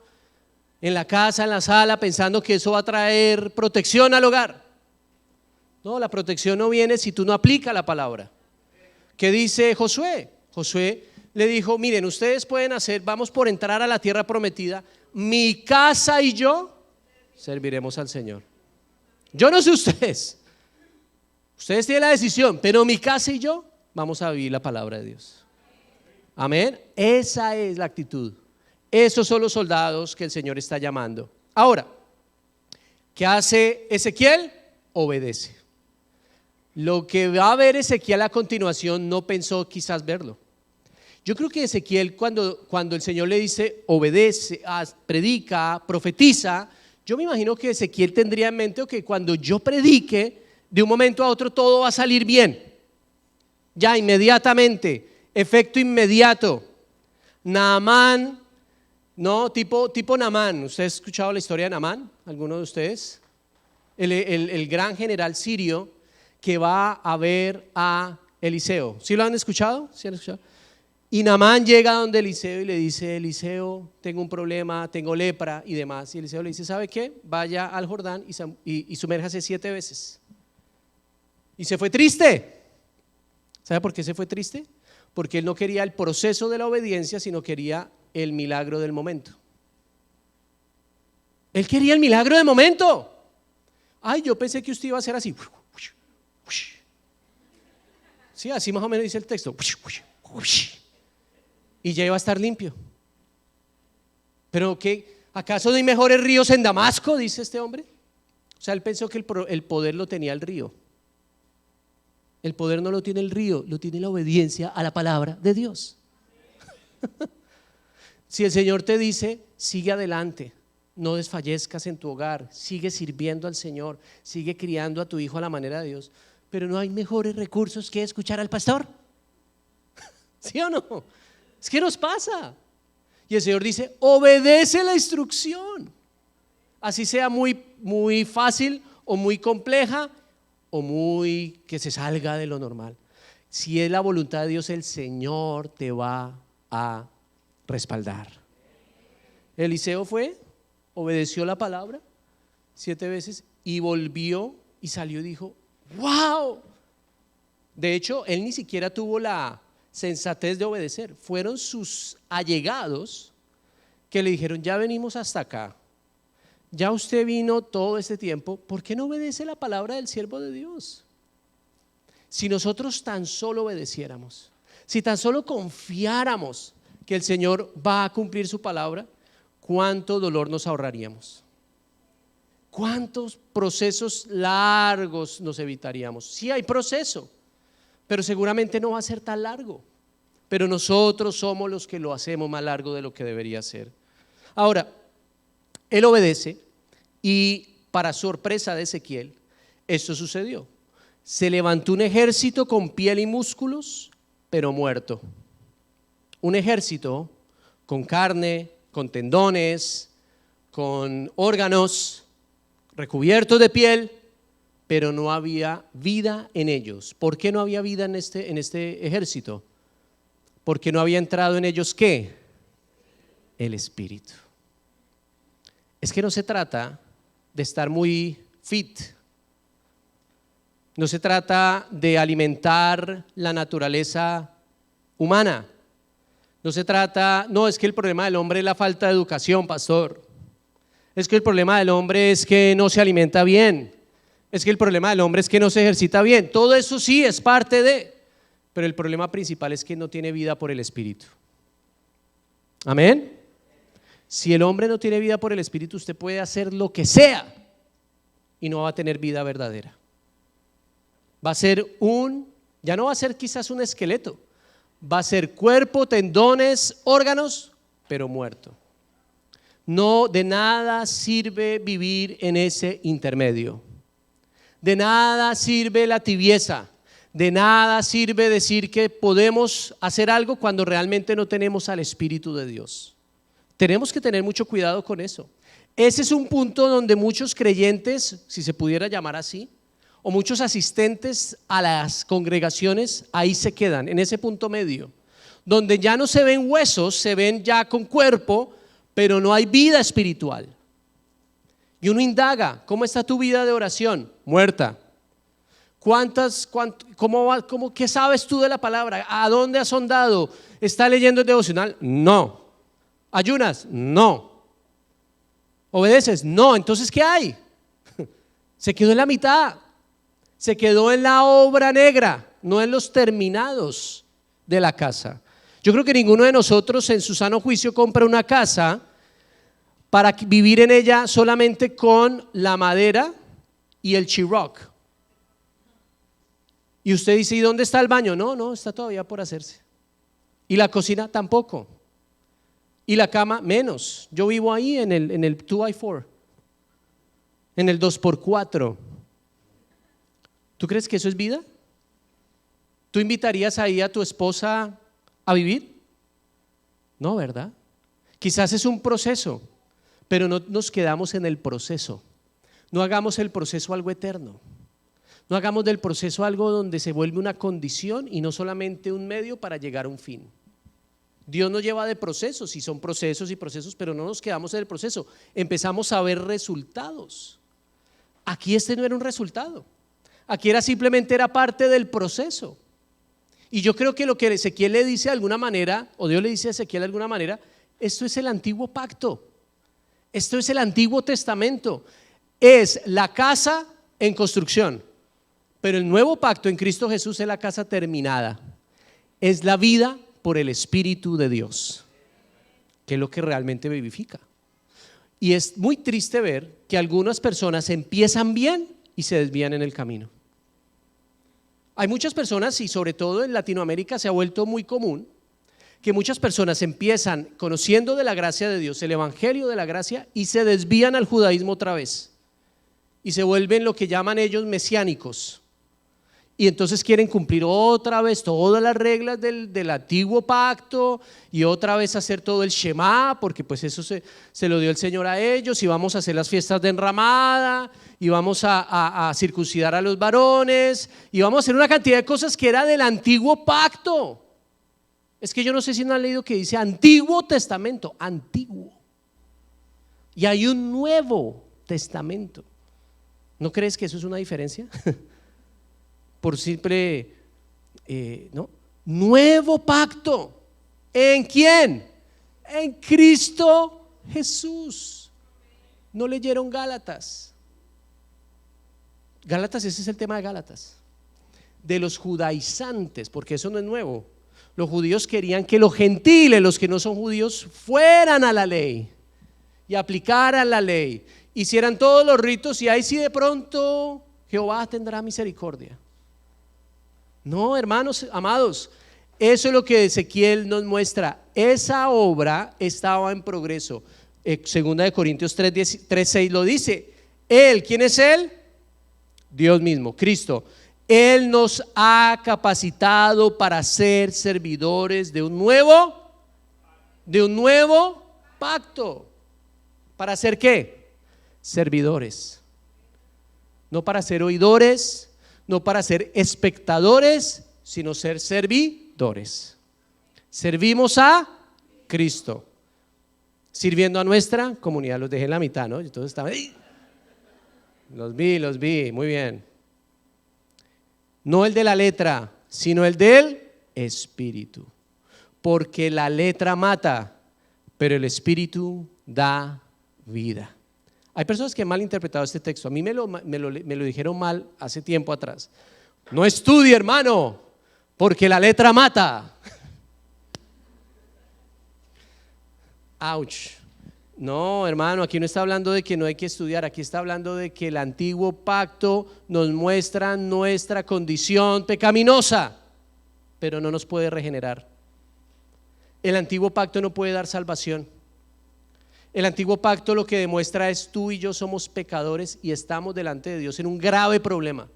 en la casa, en la sala, pensando que eso va a traer protección al hogar. No, la protección no viene si tú no aplicas la palabra. ¿Qué dice Josué? Josué le dijo: miren, ustedes pueden vamos por entrar a la tierra prometida, mi casa y yo serviremos al Señor. Yo no sé ustedes tienen la decisión, pero mi casa y yo vamos a vivir la palabra de Dios. Amén. Esa es la actitud. Esos son los soldados que el Señor está llamando. Ahora, ¿qué hace Ezequiel? Obedece. Lo que va a ver Ezequiel a continuación no pensó quizás verlo. Yo creo que Ezequiel, cuando el Señor le dice obedece, predica, profetiza, yo me imagino que Ezequiel tendría en mente que cuando yo predique, de un momento a otro todo va a salir bien. Ya inmediatamente, efecto inmediato. Naamán, no, tipo Naamán. ¿Usted ha escuchado la historia de Naamán? ¿Alguno de ustedes? El gran general sirio que va a ver a Eliseo. ¿Sí lo han escuchado? ¿Sí han escuchado? Y Naamán llega donde Eliseo y le dice: Eliseo, tengo un problema, tengo lepra y demás. Y Eliseo le dice: ¿sabe qué? Vaya al Jordán y sumérjase 7 veces. Y se fue triste. ¿Sabe por qué se fue triste? Porque él no quería el proceso de la obediencia, sino quería el milagro del momento. Él quería el milagro del momento. Ay, yo pensé que usted iba a hacer así. Sí, así más o menos dice el texto. Y ya iba a estar limpio. Pero ¿qué? ¿Acaso no hay mejores ríos en Damasco? Dice este hombre. O sea, él pensó que el poder lo tenía el río. El poder no lo tiene el río, lo tiene la obediencia a la palabra de Dios. Si el Señor te dice: sigue adelante, no desfallezcas en tu hogar, sigue sirviendo al Señor, sigue criando a tu hijo a la manera de Dios, pero no hay mejores recursos que escuchar al pastor. ¿Sí o no? Es que nos pasa. Y el Señor dice: obedece la instrucción, así sea muy fácil o muy compleja, o muy que se salga de lo normal. Si es la voluntad de Dios, el Señor te va a respaldar. Eliseo fue, obedeció la palabra 7 veces y volvió y salió y dijo: ¡wow! De hecho, él ni siquiera tuvo la sensatez de obedecer. Fueron sus allegados que le dijeron: ya venimos hasta acá, ya usted vino todo este tiempo, ¿por qué no obedece la palabra del siervo de Dios? Si nosotros tan solo obedeciéramos, si tan solo confiáramos que el Señor va a cumplir su palabra, ¿cuánto dolor nos ahorraríamos? ¿Cuántos procesos largos nos evitaríamos? Sí hay proceso, pero seguramente no va a ser tan largo. Pero nosotros somos los que lo hacemos más largo de lo que debería ser. Ahora, él obedece y, para sorpresa de Ezequiel, esto sucedió. Se levantó un ejército con piel y músculos, pero muerto. Un ejército con carne, con tendones, con órganos, recubiertos de piel, pero no había vida en ellos. ¿Por qué no había vida en este ejército? Porque no había entrado en ellos ¿qué? El Espíritu. Es que no se trata de estar muy fit, no se trata de alimentar la naturaleza humana, no se trata, no, es que el problema del hombre es la falta de educación, pastor. Es que el problema del hombre es que no se alimenta bien. Es que el problema del hombre es que no se ejercita bien. Todo eso sí es parte de, pero el problema principal es que no tiene vida por el Espíritu. Amén. Si el hombre no tiene vida por el Espíritu, usted puede hacer lo que sea y no va a tener vida verdadera. Va a ser ya no va a ser quizás un esqueleto, va a ser cuerpo, tendones, órganos, pero muerto. No, de nada sirve vivir en ese intermedio. De nada sirve la tibieza. De nada sirve decir que podemos hacer algo cuando realmente no tenemos al Espíritu de Dios. Tenemos que tener mucho cuidado con eso. Ese es un punto donde muchos creyentes, si se pudiera llamar así, o muchos asistentes a las congregaciones, ahí se quedan, en ese punto medio, donde ya no se ven huesos, se ven ya con cuerpo, pero no hay vida espiritual. Y uno indaga: ¿cómo está tu vida de oración? Muerta. ¿Qué sabes tú de la palabra? ¿A dónde has sondado? ¿Está leyendo el devocional? No. ¿Ayunas? No. ¿Obedeces? No. Entonces, ¿qué hay? Se quedó en la mitad. Se quedó en la obra negra, no en los terminados de la casa. Yo creo que ninguno de nosotros en su sano juicio compra una casa para vivir en ella solamente con la madera y el sheetrock. Y usted dice: ¿y dónde está el baño? No, está todavía por hacerse. Y la cocina tampoco. Y la cama menos. Yo vivo ahí en el 2x4, en el 2x4. ¿Tú crees que eso es vida? ¿Tú invitarías ahí a tu esposa a vivir? No, ¿verdad? Quizás es un proceso, pero no nos quedamos en el proceso. No hagamos el proceso algo eterno. No hagamos del proceso algo donde se vuelve una condición y no solamente un medio para llegar a un fin. Dios nos lleva de procesos, y son procesos y procesos, pero no nos quedamos en el proceso. Empezamos a ver resultados. Aquí no era un resultado. Aquí simplemente era parte del proceso. Y yo creo que lo que Ezequiel le dice de alguna manera, o Dios le dice a Ezequiel de alguna manera: esto es el antiguo pacto, esto es el Antiguo Testamento, es la casa en construcción, pero el nuevo pacto en Cristo Jesús es la casa terminada, es la vida por el Espíritu de Dios, que es lo que realmente vivifica. Y es muy triste ver que algunas personas empiezan bien y se desvían en el camino. Hay muchas personas, y sobre todo en Latinoamérica se ha vuelto muy común, que muchas personas empiezan conociendo de la gracia de Dios, el evangelio de la gracia, y se desvían al judaísmo otra vez y se vuelven lo que llaman ellos mesiánicos, y entonces quieren cumplir otra vez todas las reglas del antiguo pacto y otra vez hacer todo el Shema, porque pues eso se lo dio el Señor a ellos, y vamos a hacer las fiestas de enramada, y vamos a circuncidar a los varones, y vamos a hacer una cantidad de cosas que era del antiguo pacto. Es que yo no sé si no han leído que dice Antiguo Testamento, antiguo, y hay un Nuevo Testamento. ¿No crees que eso es una diferencia? Por simple, ¿no? Nuevo pacto. ¿En quién? En Cristo Jesús. ¿No leyeron Gálatas? Gálatas, ese es el tema de Gálatas. De los judaizantes, porque eso no es nuevo. Los judíos querían que los gentiles, los que no son judíos, fueran a la ley y aplicaran la ley, hicieran todos los ritos, y ahí sí de pronto Jehová tendrá misericordia. No, hermanos amados, eso es lo que Ezequiel nos muestra. Esa obra estaba en progreso. Segunda de Corintios 3:6 lo dice. Él, ¿quién es Él? Dios mismo, Cristo. Él nos ha capacitado para ser servidores de un nuevo pacto. ¿Para ser qué? Servidores. No para ser oidores, no para ser espectadores, sino ser servidores. Servimos a Cristo, sirviendo a nuestra comunidad. Los dejé en la mitad, ¿no? Entonces estaban ahí. Los vi, muy bien. No el de la letra, sino el del espíritu. Porque la letra mata, pero el espíritu da vida. Hay personas que han malinterpretado este texto. A mí me lo dijeron mal hace tiempo atrás. No estudie, hermano, porque la letra mata. Ouch. No, hermano, aquí no está hablando de que no hay que estudiar. Aquí está hablando de que el antiguo pacto nos muestra nuestra condición pecaminosa, pero no nos puede regenerar. El antiguo pacto no puede dar salvación. El antiguo pacto lo que demuestra es tú y yo somos pecadores y estamos delante de Dios en un grave problema.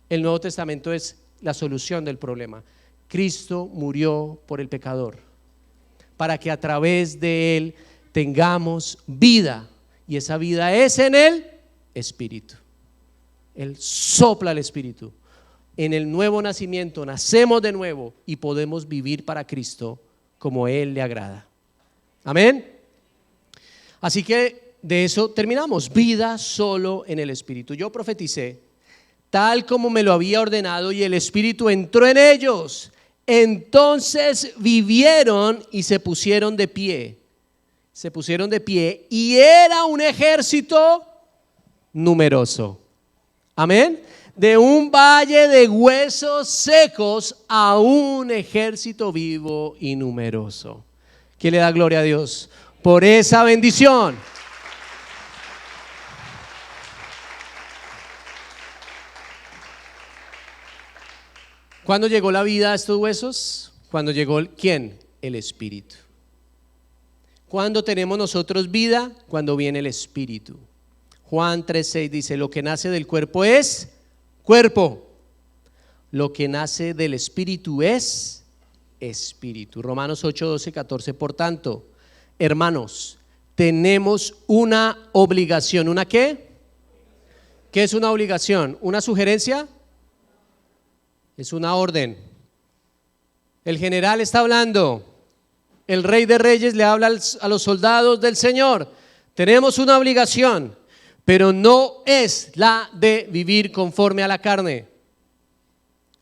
El Nuevo Testamento es la solución del problema. Cristo murió por el pecador para que a través de Él tengamos vida, y esa vida es en el Espíritu. Él sopla el Espíritu. En el nuevo nacimiento nacemos de nuevo y podemos vivir para Cristo como Él le agrada. Amén. Así que de eso terminamos. Vida solo en el Espíritu. Yo profeticé tal como me lo había ordenado, y el Espíritu entró en ellos. Entonces vivieron y se pusieron de pie. Se pusieron de pie, y era un ejército numeroso. Amén. De un valle de huesos secos a un ejército vivo y numeroso. ¿Quién le da gloria a Dios por esa bendición? ¿Cuándo llegó la vida a estos huesos? Cuando llegó ¿quién? El Espíritu. ¿Cuándo tenemos nosotros vida? Cuando viene el Espíritu. Juan 3:6 dice: lo que nace del cuerpo es cuerpo, lo que nace del Espíritu es espíritu. Romanos 8:12-14. Por tanto, hermanos, tenemos una obligación. ¿Una qué? ¿Qué es una obligación? ¿Una sugerencia? Es una orden. El general está hablando. El Rey de Reyes le habla a los soldados del Señor. Tenemos una obligación, pero no es la de vivir conforme a la carne.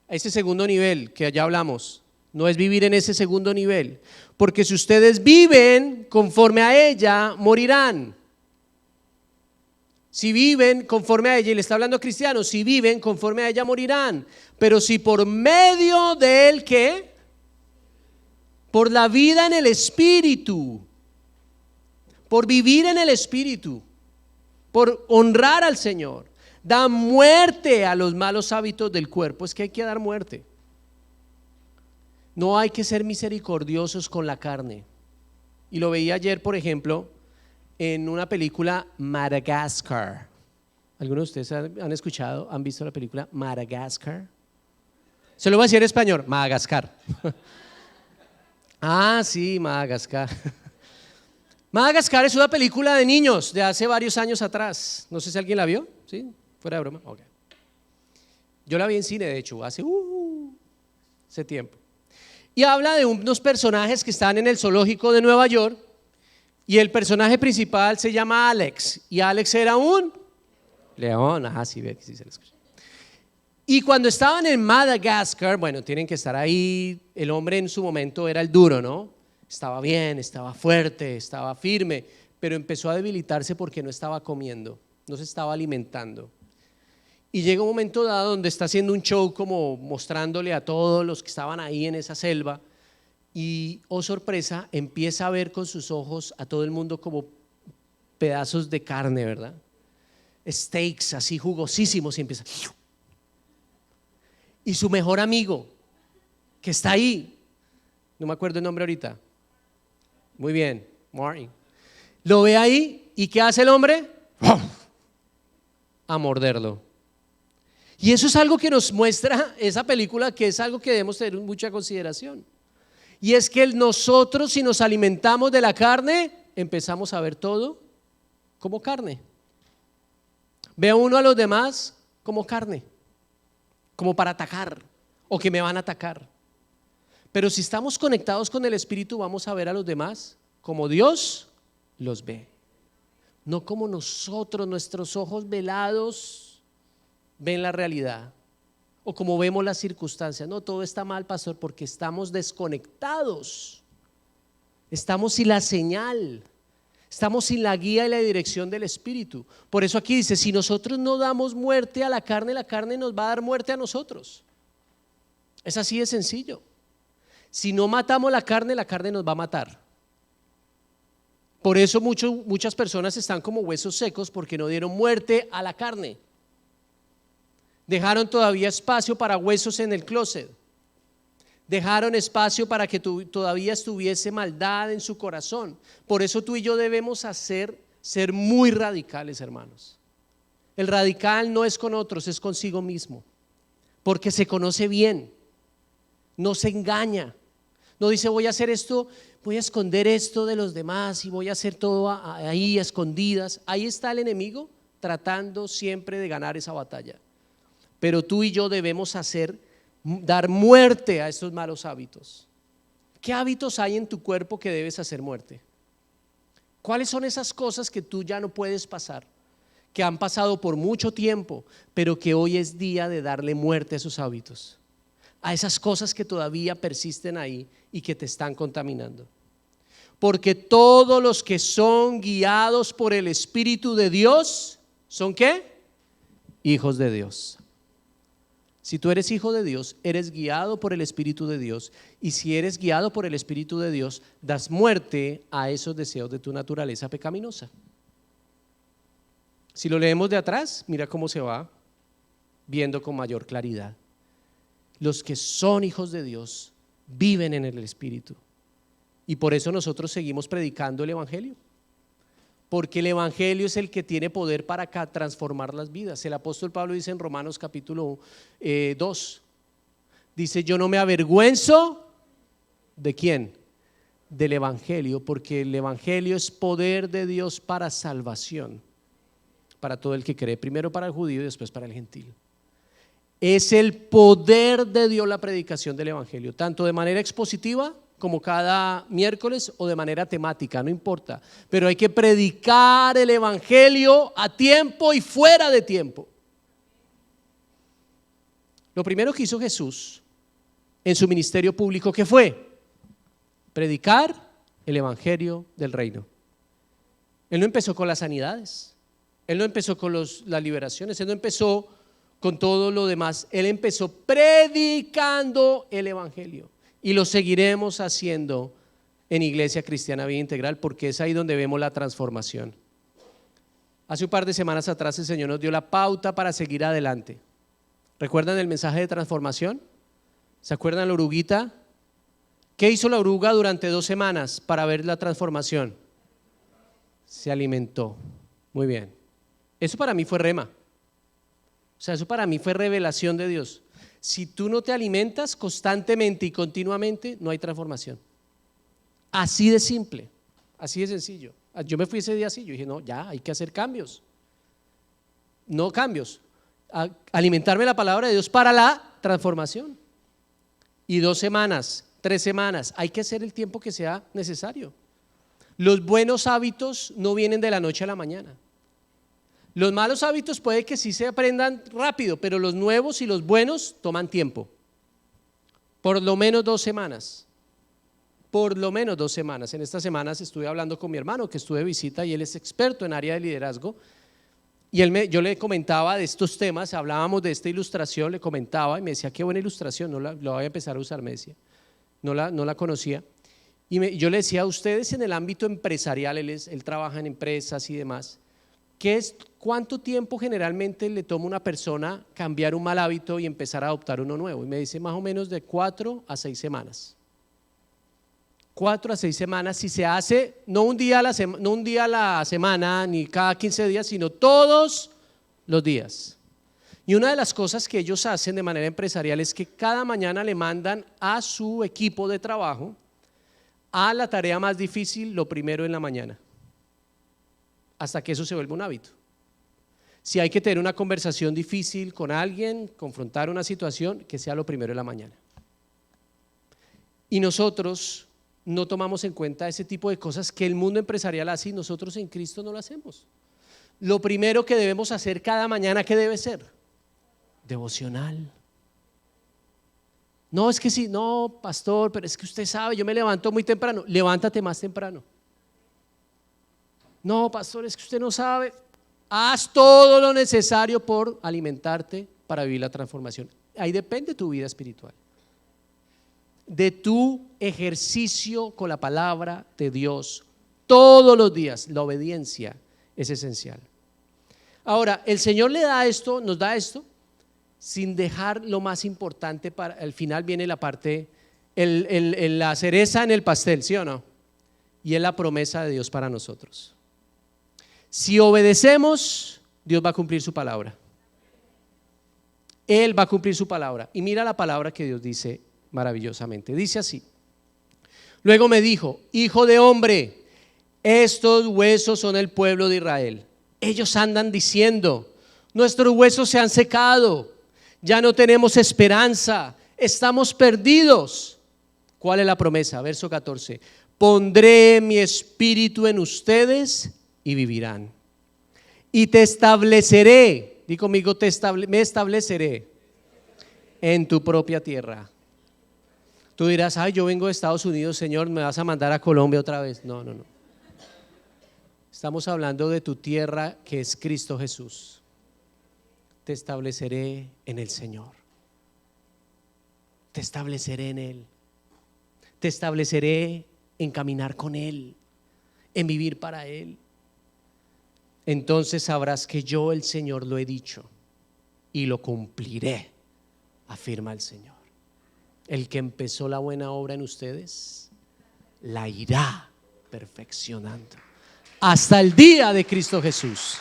Ese segundo nivel que allá hablamos, no es vivir en ese segundo nivel, porque si ustedes viven conforme a ella, morirán. Si viven conforme a ella, y le está hablando a cristianos, si viven conforme a ella, morirán. Pero si por medio de él, ¿qué? Por la vida en el Espíritu, por vivir en el Espíritu, por honrar al Señor, da muerte a los malos hábitos del cuerpo. Es que hay que dar muerte. No hay que ser misericordiosos con la carne. Y lo veía ayer, por ejemplo, en una película, Madagascar. ¿Algunos de ustedes han escuchado, han visto la película Madagascar? Se lo voy a decir en español, Madagascar. Ah, sí, Madagascar. Madagascar es una película de niños de hace varios años atrás. No sé si alguien la vio, ¿sí? Fuera de broma. Okay. Yo la vi en cine, de hecho, hace tiempo. Y habla de unos personajes que están en el zoológico de Nueva York y el personaje principal se llama Alex. Y Alex era un león. Ajá, sí, ve que sí se le escucha. Y cuando estaban en Madagascar, bueno, tienen que estar ahí. El hombre en su momento era el duro, ¿no? Estaba bien, estaba fuerte, estaba firme, pero empezó a debilitarse porque no estaba comiendo, no se estaba alimentando. Y llega un momento dado donde está haciendo un show como mostrándole a todos los que estaban ahí en esa selva y, oh sorpresa, empieza a ver con sus ojos a todo el mundo como pedazos de carne, ¿verdad? Steaks así jugosísimos y empieza. Y su mejor amigo, que está ahí, no me acuerdo el nombre ahorita. Muy bien, Martin. Lo ve ahí y ¿qué hace el hombre? A morderlo. Y eso es algo que nos muestra esa película, que es algo que debemos tener mucha consideración. Y es que nosotros, si nos alimentamos de la carne, empezamos a ver todo como carne. Ve uno a los demás como carne, como para atacar o que me van a atacar. Pero si estamos conectados con el Espíritu, vamos a ver a los demás como Dios los ve, no como nosotros, nuestros ojos velados ven la realidad o como vemos las circunstancias. No, todo está mal, pastor, porque estamos desconectados, estamos sin la señal, estamos sin la guía y la dirección del Espíritu. Por eso aquí dice, si nosotros no damos muerte a la carne nos va a dar muerte a nosotros. Es así de sencillo. Si no matamos la carne nos va a matar. Por eso muchas personas están como huesos secos, porque no dieron muerte a la carne. Dejaron todavía espacio para huesos en el closet. Dejaron espacio para que todavía estuviese maldad en su corazón. Por eso tú y yo debemos ser muy radicales, hermanos. El radical no es con otros, es consigo mismo, porque se conoce bien, no se engaña. No dice voy a hacer esto, voy a esconder esto de los demás y voy a hacer todo ahí a escondidas. Ahí está el enemigo tratando siempre de ganar esa batalla. Pero tú y yo debemos dar muerte a estos malos hábitos. ¿Qué hábitos hay en tu cuerpo que debes hacer muerte? ¿Cuáles son esas cosas que tú ya no puedes pasar, que han pasado por mucho tiempo, pero que hoy es día de darle muerte a esos hábitos? A esas cosas que todavía persisten ahí y que te están contaminando. Porque todos los que son guiados por el Espíritu de Dios, ¿son qué? Hijos de Dios. Si tú eres hijo de Dios, eres guiado por el Espíritu de Dios. Y si eres guiado por el Espíritu de Dios, das muerte a esos deseos de tu naturaleza pecaminosa. Si lo leemos de atrás, mira cómo se va viendo con mayor claridad. Los que son hijos de Dios viven en el Espíritu. Y por eso nosotros seguimos predicando el Evangelio. Porque el Evangelio es el que tiene poder para transformar las vidas. El apóstol Pablo dice en Romanos capítulo 2, dice yo no me avergüenzo ¿de quién? Del Evangelio, porque el Evangelio es poder de Dios para salvación, para todo el que cree, primero para el judío y después para el gentil. Es el poder de Dios la predicación del Evangelio, tanto de manera expositiva como cada miércoles o de manera temática, no importa, pero hay que predicar el Evangelio a tiempo y fuera de tiempo. Lo primero que hizo Jesús en su ministerio público, ¿qué fue? Predicar el Evangelio del reino. Él no empezó con las sanidades, Él no empezó con las liberaciones, Él no empezó con todo lo demás. Él empezó predicando el Evangelio y lo seguiremos haciendo en Iglesia Cristiana Vida Integral, porque es ahí donde vemos la transformación. Hace un par de semanas atrás el Señor nos dio la pauta para seguir adelante. ¿Recuerdan el mensaje de transformación? ¿Se acuerdan la oruguita? ¿Qué hizo la oruga durante 2 semanas para ver la transformación? Se alimentó. Muy bien. Eso para mí fue rema. O sea, eso para mí fue revelación de Dios. Si tú no te alimentas constantemente y continuamente, no hay transformación. Así de simple, así de sencillo. Yo me fui ese día así, yo dije, no, ya hay que hacer cambios. No cambios, alimentarme la palabra de Dios para la transformación. Y 2 semanas, 3 semanas, hay que hacer el tiempo que sea necesario. Los buenos hábitos no vienen de la noche a la mañana. Los malos hábitos puede que sí se aprendan rápido, pero los nuevos y los buenos toman tiempo. Por lo menos 2 semanas. Por lo menos 2 semanas. En estas semanas estuve hablando con mi hermano que estuve de visita y él es experto en área de liderazgo. Y yo le comentaba de estos temas, hablábamos de esta ilustración, le comentaba y me decía, qué buena ilustración, la voy a empezar a usar, me decía. No la conocía. Y yo le decía a ustedes en el ámbito empresarial, él trabaja en empresas y demás, ¿cuánto tiempo generalmente le toma a una persona cambiar un mal hábito y empezar a adoptar uno nuevo? Y me dice más o menos de 4 a 6 semanas. 4 a 6 semanas, si se hace no un día a la semana ni cada 15 días, sino todos los días. Y una de las cosas que ellos hacen de manera empresarial es que cada mañana le mandan a su equipo de trabajo a la tarea más difícil lo primero en la mañana, hasta que eso se vuelva un hábito. Si hay que tener una conversación difícil con alguien, confrontar una situación, que sea lo primero en la mañana. Y nosotros no tomamos en cuenta ese tipo de cosas que el mundo empresarial hace y nosotros en Cristo no lo hacemos. Lo primero que debemos hacer cada mañana, ¿qué debe ser? Devocional. No, es que sí, no, pastor, pero es que usted sabe, yo me levanto muy temprano. Levántate más temprano. No, pastor, es que usted no sabe. Haz todo lo necesario por alimentarte para vivir la transformación. Ahí depende tu vida espiritual, de tu ejercicio con la palabra de Dios todos los días. La obediencia es esencial. Ahora, el Señor nos da esto sin dejar lo más importante. Para al final viene la parte, la cereza en el pastel, ¿sí o no? Y es la promesa de Dios para nosotros. Si obedecemos, Dios va a cumplir su palabra. Él va a cumplir su palabra. Y mira la palabra que Dios dice maravillosamente. Dice así: luego me dijo, hijo de hombre, estos huesos son el pueblo de Israel. Ellos andan diciendo, nuestros huesos se han secado, ya no tenemos esperanza, estamos perdidos. ¿Cuál es la promesa? Verso 14: pondré mi espíritu en ustedes y vivirán. Y te estableceré, di conmigo, me estableceré en tu propia tierra. Tú dirás, ay, yo vengo de Estados Unidos, Señor, me vas a mandar a Colombia otra vez. No. Estamos hablando de tu tierra, que es Cristo Jesús. Te estableceré en el Señor. Te estableceré en Él. Te estableceré en caminar con Él, en vivir para Él. Entonces sabrás que yo, el Señor, lo he dicho y lo cumpliré, afirma el Señor. El que empezó la buena obra en ustedes la irá perfeccionando hasta el día de Cristo Jesús.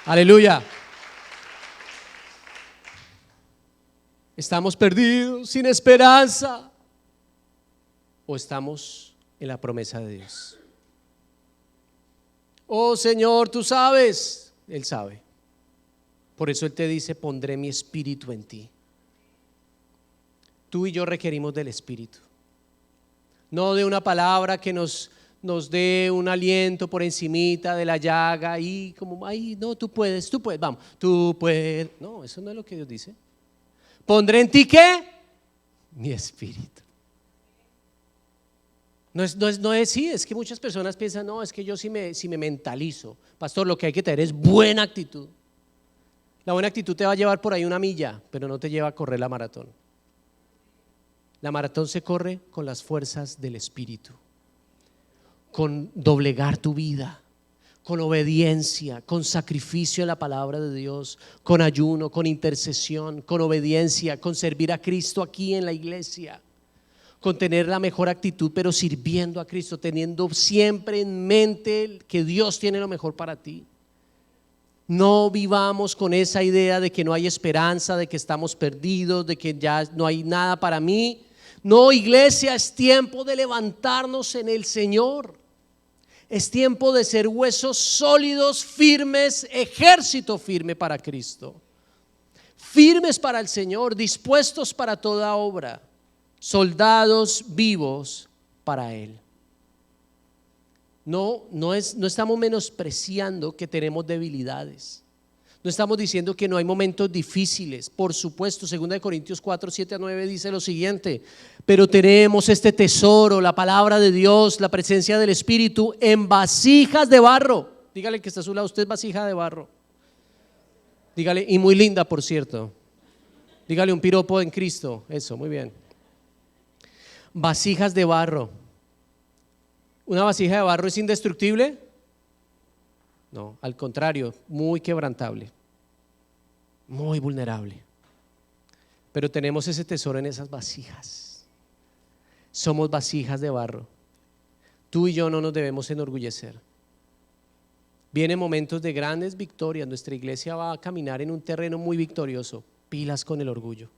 Aleluya. ¿Estamos perdidos, sin esperanza? ¿O estamos en la promesa de Dios? Oh Señor, tú sabes. Él sabe. Por eso Él te dice, pondré mi espíritu en ti. Tú y yo requerimos del espíritu, no de una palabra que nos dé un aliento por encimita de la llaga y como, ay, no, tú puedes, vamos, tú puedes. No, eso no es lo que Dios dice. Pondré en ti, ¿qué? Mi espíritu. No es, sí, es que muchas personas piensan, no, es que yo si me mentalizo, pastor, lo que hay que tener es buena actitud. La buena actitud te va a llevar por ahí 1 milla, pero no te lleva a correr la maratón. La maratón se corre con las fuerzas del Espíritu, con doblegar tu vida, con obediencia, con sacrificio en la palabra de Dios, con ayuno, con intercesión, con obediencia, con servir a Cristo aquí en la iglesia, con tener la mejor actitud, pero sirviendo a Cristo, teniendo siempre en mente que Dios tiene lo mejor para ti. No vivamos con esa idea de que no hay esperanza, de que estamos perdidos, de que ya no hay nada para mí. No, iglesia, es tiempo de levantarnos en el Señor. Es tiempo de ser huesos sólidos, firmes, ejército firme para Cristo. Firmes para el Señor, dispuestos para toda obra, soldados vivos para Él. No estamos menospreciando que tenemos debilidades. No estamos diciendo que no hay momentos difíciles. Por supuesto, 2 Corintios 4, 7 a 9 dice lo siguiente: pero tenemos este tesoro, la palabra de Dios, la presencia del Espíritu, en vasijas de barro. Dígale que está a su lado, usted es vasija de barro. Dígale, y muy linda, por cierto. Dígale un piropo en Cristo. Eso, muy bien. Vasijas de barro. ¿Una vasija de barro es indestructible? No, al contrario, muy quebrantable, muy vulnerable. Pero tenemos ese tesoro en esas vasijas. Somos vasijas de barro. Tú y yo no nos debemos enorgullecer. Vienen momentos de grandes victorias. Nuestra iglesia va a caminar en un terreno muy victorioso. Pilas con el orgullo.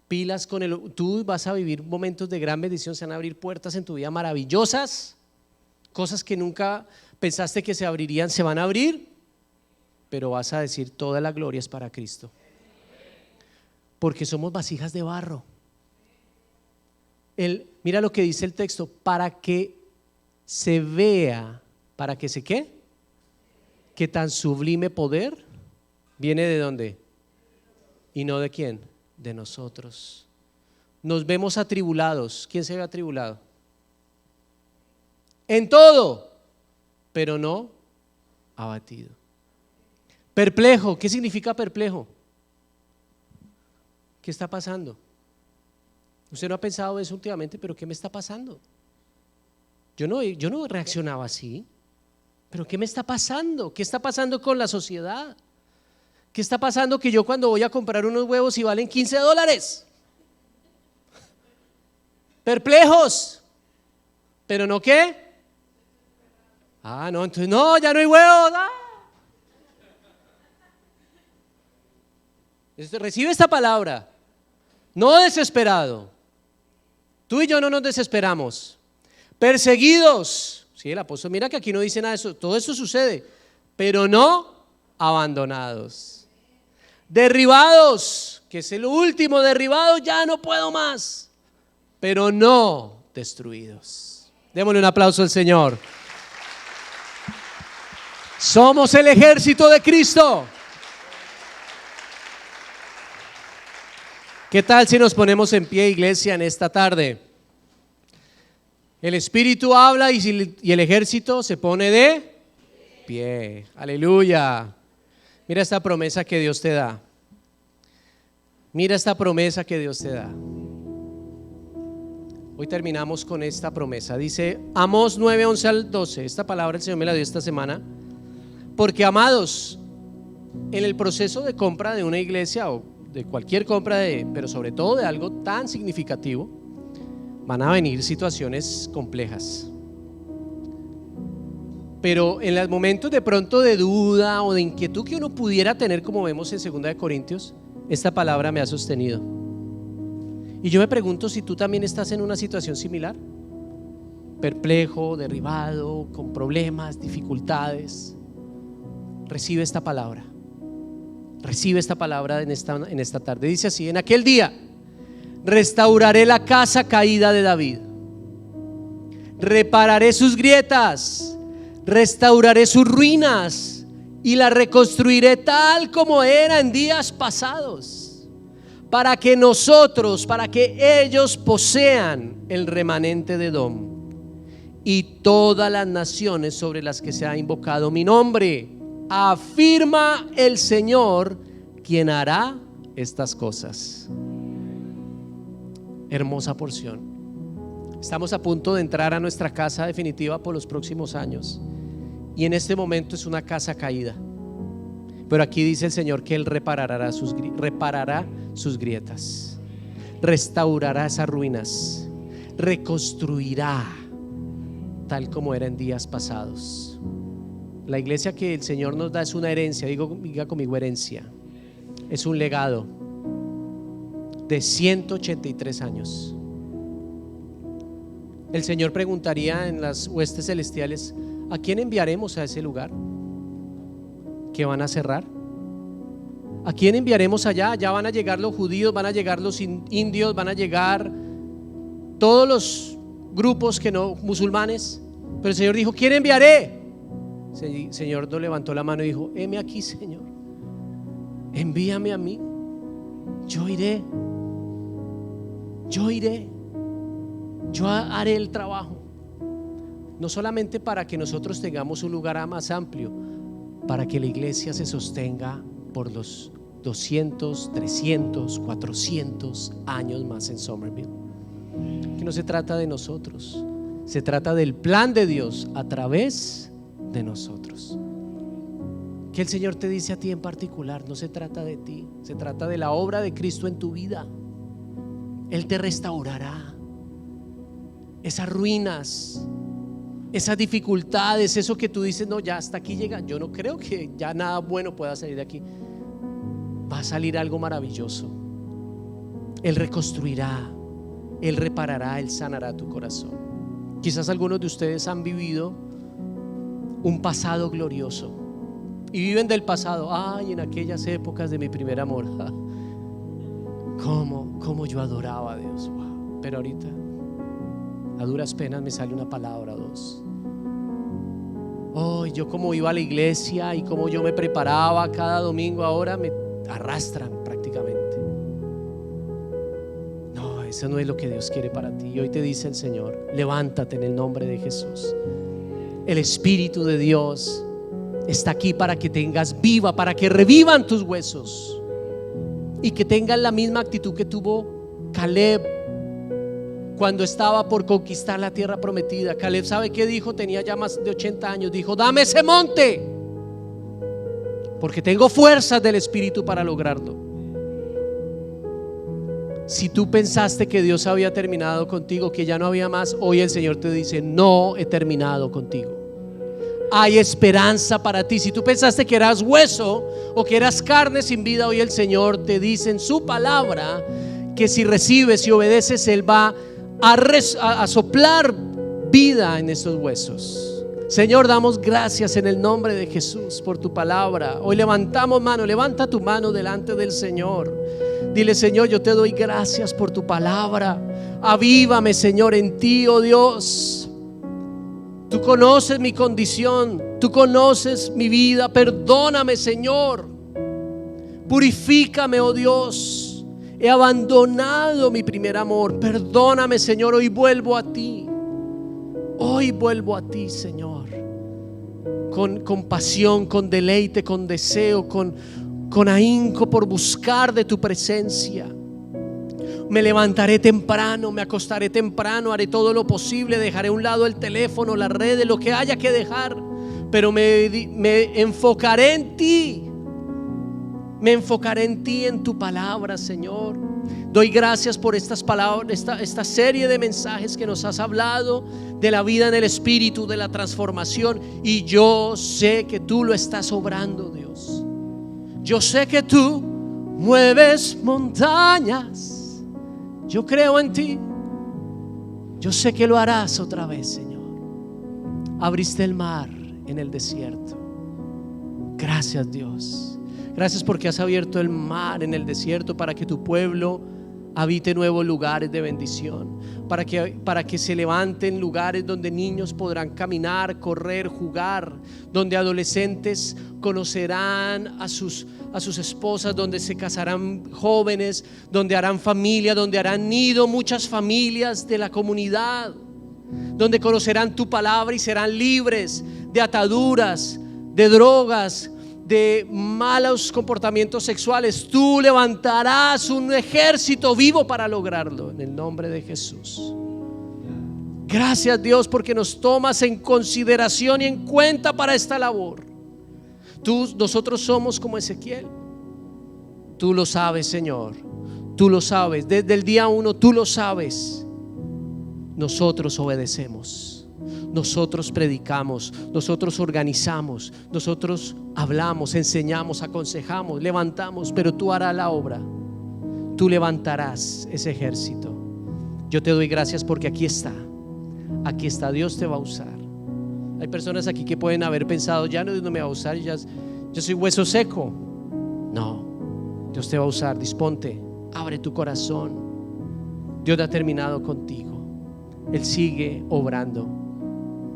Pilas con el. Tú vas a vivir momentos de gran bendición. Se van a abrir puertas en tu vida maravillosas. Cosas que nunca pensaste que se abrirían, se van a abrir. Pero vas a decir: toda la gloria es para Cristo. Porque somos vasijas de barro. Mira lo que dice el texto: para que se vea, para que se ¿qué? Que tan sublime poder viene ¿de dónde? ¿Y no de quién? De nosotros. Nos vemos atribulados. ¿Quién se ve atribulado? En todo, pero no abatido. Perplejo. ¿Qué significa perplejo? ¿Qué está pasando? Usted no ha pensado eso últimamente, pero ¿qué me está pasando? Yo no reaccionaba así. ¿Pero qué me está pasando? ¿Qué está pasando con la sociedad? ¿Qué está pasando que yo cuando voy a comprar unos huevos y valen $15? Perplejos. ¿Pero no qué? No, entonces no, ya no hay huevos. Recibe esta palabra. No desesperado. Tú y yo no nos desesperamos. Perseguidos. Sí, el apóstol, mira que aquí no dice nada de eso. Todo eso sucede, pero no abandonados. Derribados, que es el último. Derribados, ya no puedo más, pero no destruidos. Démosle un aplauso al Señor. Somos el ejército de Cristo. ¿Qué tal si nos ponemos en pie, iglesia, en esta tarde? El Espíritu habla y el ejército se pone de pie. Aleluya. Mira esta promesa que Dios te da. Mira esta promesa que Dios te da. Hoy terminamos con esta promesa. Dice Amós 9, 11 al 12. Esta palabra el Señor me la dio esta semana. Porque, amados, en el proceso de compra de una iglesia o de cualquier compra, pero sobre todo de algo tan significativo, van a venir situaciones complejas. Pero en los momentos de pronto de duda o de inquietud que uno pudiera tener, como vemos en 2 Corintios, esta palabra me ha sostenido. Y yo me pregunto si tú también estás en una situación similar, perplejo, derribado, con problemas, dificultades. Recibe esta palabra. Recibe esta palabra en esta tarde. Dice así: en aquel día restauraré la casa caída de David, repararé sus grietas, restauraré sus ruinas y la reconstruiré tal como era en días pasados, para que ellos posean el remanente de Edom y todas las naciones sobre las que se ha invocado mi nombre, afirma el Señor, quien hará estas cosas. Hermosa porción. Estamos a punto de entrar a nuestra casa definitiva por los próximos años, y en este momento es una casa caída, pero aquí dice el Señor que Él reparará sus grietas, restaurará esas ruinas, reconstruirá tal como era en días pasados. La iglesia que el Señor nos da es una herencia. Diga conmigo herencia. Es un legado de 183 años. El Señor preguntaría en las huestes celestiales: ¿a quién enviaremos a ese lugar que van a cerrar? ¿A quién enviaremos allá? Allá van a llegar los judíos, van a llegar los indios, van a llegar todos los grupos que no musulmanes. Pero el Señor dijo: ¿quién enviaré? El Señor no levantó la mano y dijo: heme aquí, Señor, envíame a mí, yo iré, yo haré el trabajo. No solamente para que nosotros tengamos un lugar más amplio, para que la iglesia se sostenga por los 200, 300, 400 años más en Somerville. Que no se trata de nosotros, se trata del plan de Dios a través de nosotros. Que el Señor te dice a ti en particular: no se trata de ti, se trata de la obra de Cristo en tu vida. Él te restaurará esas ruinas, esas dificultades, eso que tú dices: no, ya hasta aquí llega, yo no creo que ya nada bueno pueda salir de aquí. Va a salir algo maravilloso. Él reconstruirá, Él reparará, Él sanará tu corazón. Quizás algunos de ustedes han vivido un pasado glorioso y viven del pasado. Ay, en aquellas épocas de mi primer amor, cómo yo adoraba a Dios. Wow. Pero ahorita a duras penas me sale una palabra o dos. Oh, yo como iba a la iglesia y como yo me preparaba cada domingo, ahora me arrastran prácticamente. No, eso no es lo que Dios quiere para ti. Y hoy te dice el Señor: levántate en el nombre de Jesús. El Espíritu de Dios está aquí para que tengas viva, para que revivan tus huesos y que tengan la misma actitud que tuvo Caleb cuando estaba por conquistar la tierra prometida. Caleb, ¿sabe qué dijo? Tenía ya más de 80 años. Dijo: dame ese monte, porque tengo fuerzas del Espíritu para lograrlo. Si tú pensaste que Dios había terminado contigo, que ya no había más, hoy el Señor te dice: no he terminado contigo. Hay esperanza para ti. Si tú pensaste que eras hueso o que eras carne sin vida, hoy el Señor te dice en su palabra que si recibes y obedeces, Él va a soplar vida en estos huesos. Señor, damos gracias en el nombre de Jesús por tu palabra. Hoy levantamos mano, levanta tu mano delante del Señor. Dile: Señor, yo te doy gracias por tu palabra. Avívame, Señor, en ti, oh Dios. Tú conoces mi condición, tú conoces mi vida. Perdóname, Señor. Purifícame, oh Dios. He abandonado mi primer amor. Perdóname, Señor. Hoy vuelvo a ti. Hoy vuelvo a ti, Señor. Con pasión, con deleite, con deseo, con ahínco por buscar de tu presencia. Me levantaré temprano, me acostaré temprano, haré todo lo posible, dejaré a un lado el teléfono, las redes, lo que haya que dejar, pero me enfocaré en ti. Me enfocaré en ti, en tu palabra, Señor. Doy gracias por estas palabras, esta serie de mensajes que nos has hablado de la vida en el Espíritu, de la transformación. Y yo sé que tú lo estás obrando, Dios. Yo sé que tú mueves montañas. Yo creo en ti. Yo sé que lo harás otra vez, Señor. Abriste el mar en el desierto. Gracias, Dios. Gracias porque has abierto el mar en el desierto para que tu pueblo habite nuevos lugares de bendición, para que se levanten lugares donde niños podrán caminar, correr, jugar, donde adolescentes conocerán a sus esposas, donde se casarán jóvenes, donde harán familia, donde harán nido muchas familias de la comunidad, donde conocerán tu palabra y serán libres de ataduras, de drogas, de malos comportamientos sexuales. Tú levantarás un ejército vivo para lograrlo en el nombre de Jesús. Gracias, Dios, porque nos tomas en consideración y en cuenta para esta labor. Nosotros somos como Ezequiel. Tú lo sabes, Señor. Tú lo sabes. Desde el día 1 tú lo sabes. Nosotros obedecemos. nosotros predicamos, nosotros organizamos, nosotros hablamos, enseñamos, aconsejamos, levantamos, pero tú harás la obra. Tú levantarás ese ejército. Yo te doy gracias porque aquí está, Dios te va a usar. Hay personas aquí que pueden haber pensado, ya no, Dios no me va a usar, yo soy hueso seco. No, Dios te va a usar, disponte, abre tu corazón. Dios ha terminado contigo. Él sigue obrando,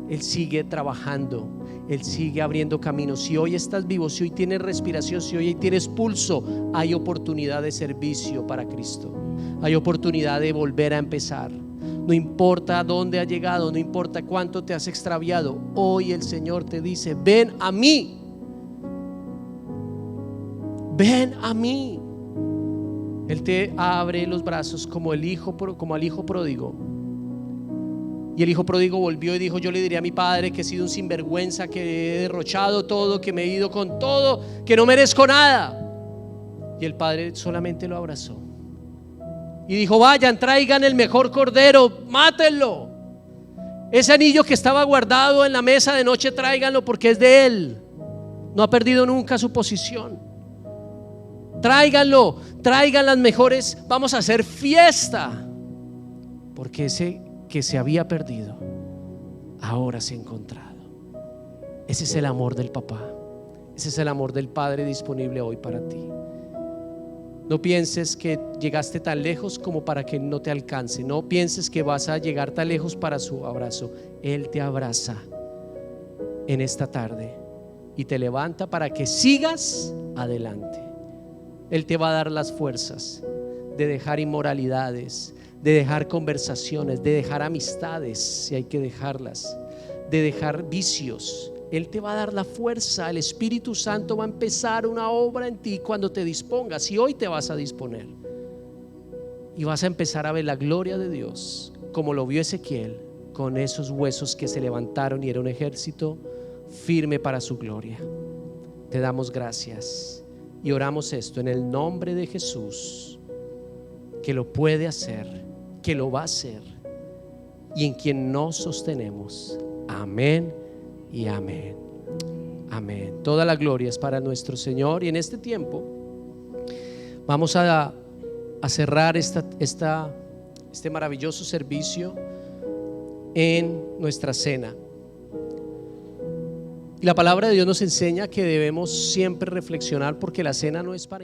Él sigue trabajando, Él sigue abriendo caminos. Si hoy estás vivo, si hoy tienes respiración, si hoy tienes pulso, hay oportunidad de servicio para Cristo. Hay oportunidad de volver a empezar. No importa dónde has llegado, no importa cuánto te has extraviado, hoy el Señor te dice: ven a mí. Ven a mí. Él te abre los brazos como al hijo pródigo. Y el hijo pródigo volvió y dijo: yo le diría a mi padre que he sido un sinvergüenza, que he derrochado todo, que me he ido con todo, que no merezco nada. Y el padre solamente lo abrazó y dijo: vayan, traigan el mejor cordero, mátenlo. Ese anillo que estaba guardado en la mesa de noche, tráiganlo porque es de él. No ha perdido nunca su posición. Tráiganlo, traigan las mejores. Vamos a hacer fiesta, porque ese que se había perdido ahora se ha encontrado. Ese es el amor del papá. Ese es el amor del Padre disponible hoy para ti. No pienses que llegaste tan lejos como para que no te alcance. No pienses que vas a llegar tan lejos para su abrazo. Él te abraza en esta tarde y te levanta para que sigas adelante. Él te va a dar las fuerzas de dejar inmoralidades, de dejar conversaciones, de dejar amistades si hay que dejarlas, de dejar vicios. Él te va a dar la fuerza. El Espíritu Santo va a empezar una obra en ti cuando te dispongas. Y hoy te vas a disponer y vas a empezar a ver la gloria de Dios, como lo vio Ezequiel, con esos huesos que se levantaron y era un ejército firme para su gloria. Te damos gracias y oramos esto en el nombre de Jesús, que lo puede hacer, que lo va a hacer, y en quien nos sostenemos. Amén y amén. Amén. Toda la gloria es para nuestro Señor. Y en este tiempo vamos a cerrar este maravilloso servicio en nuestra cena. Y la palabra de Dios nos enseña que debemos siempre reflexionar, porque la cena no es para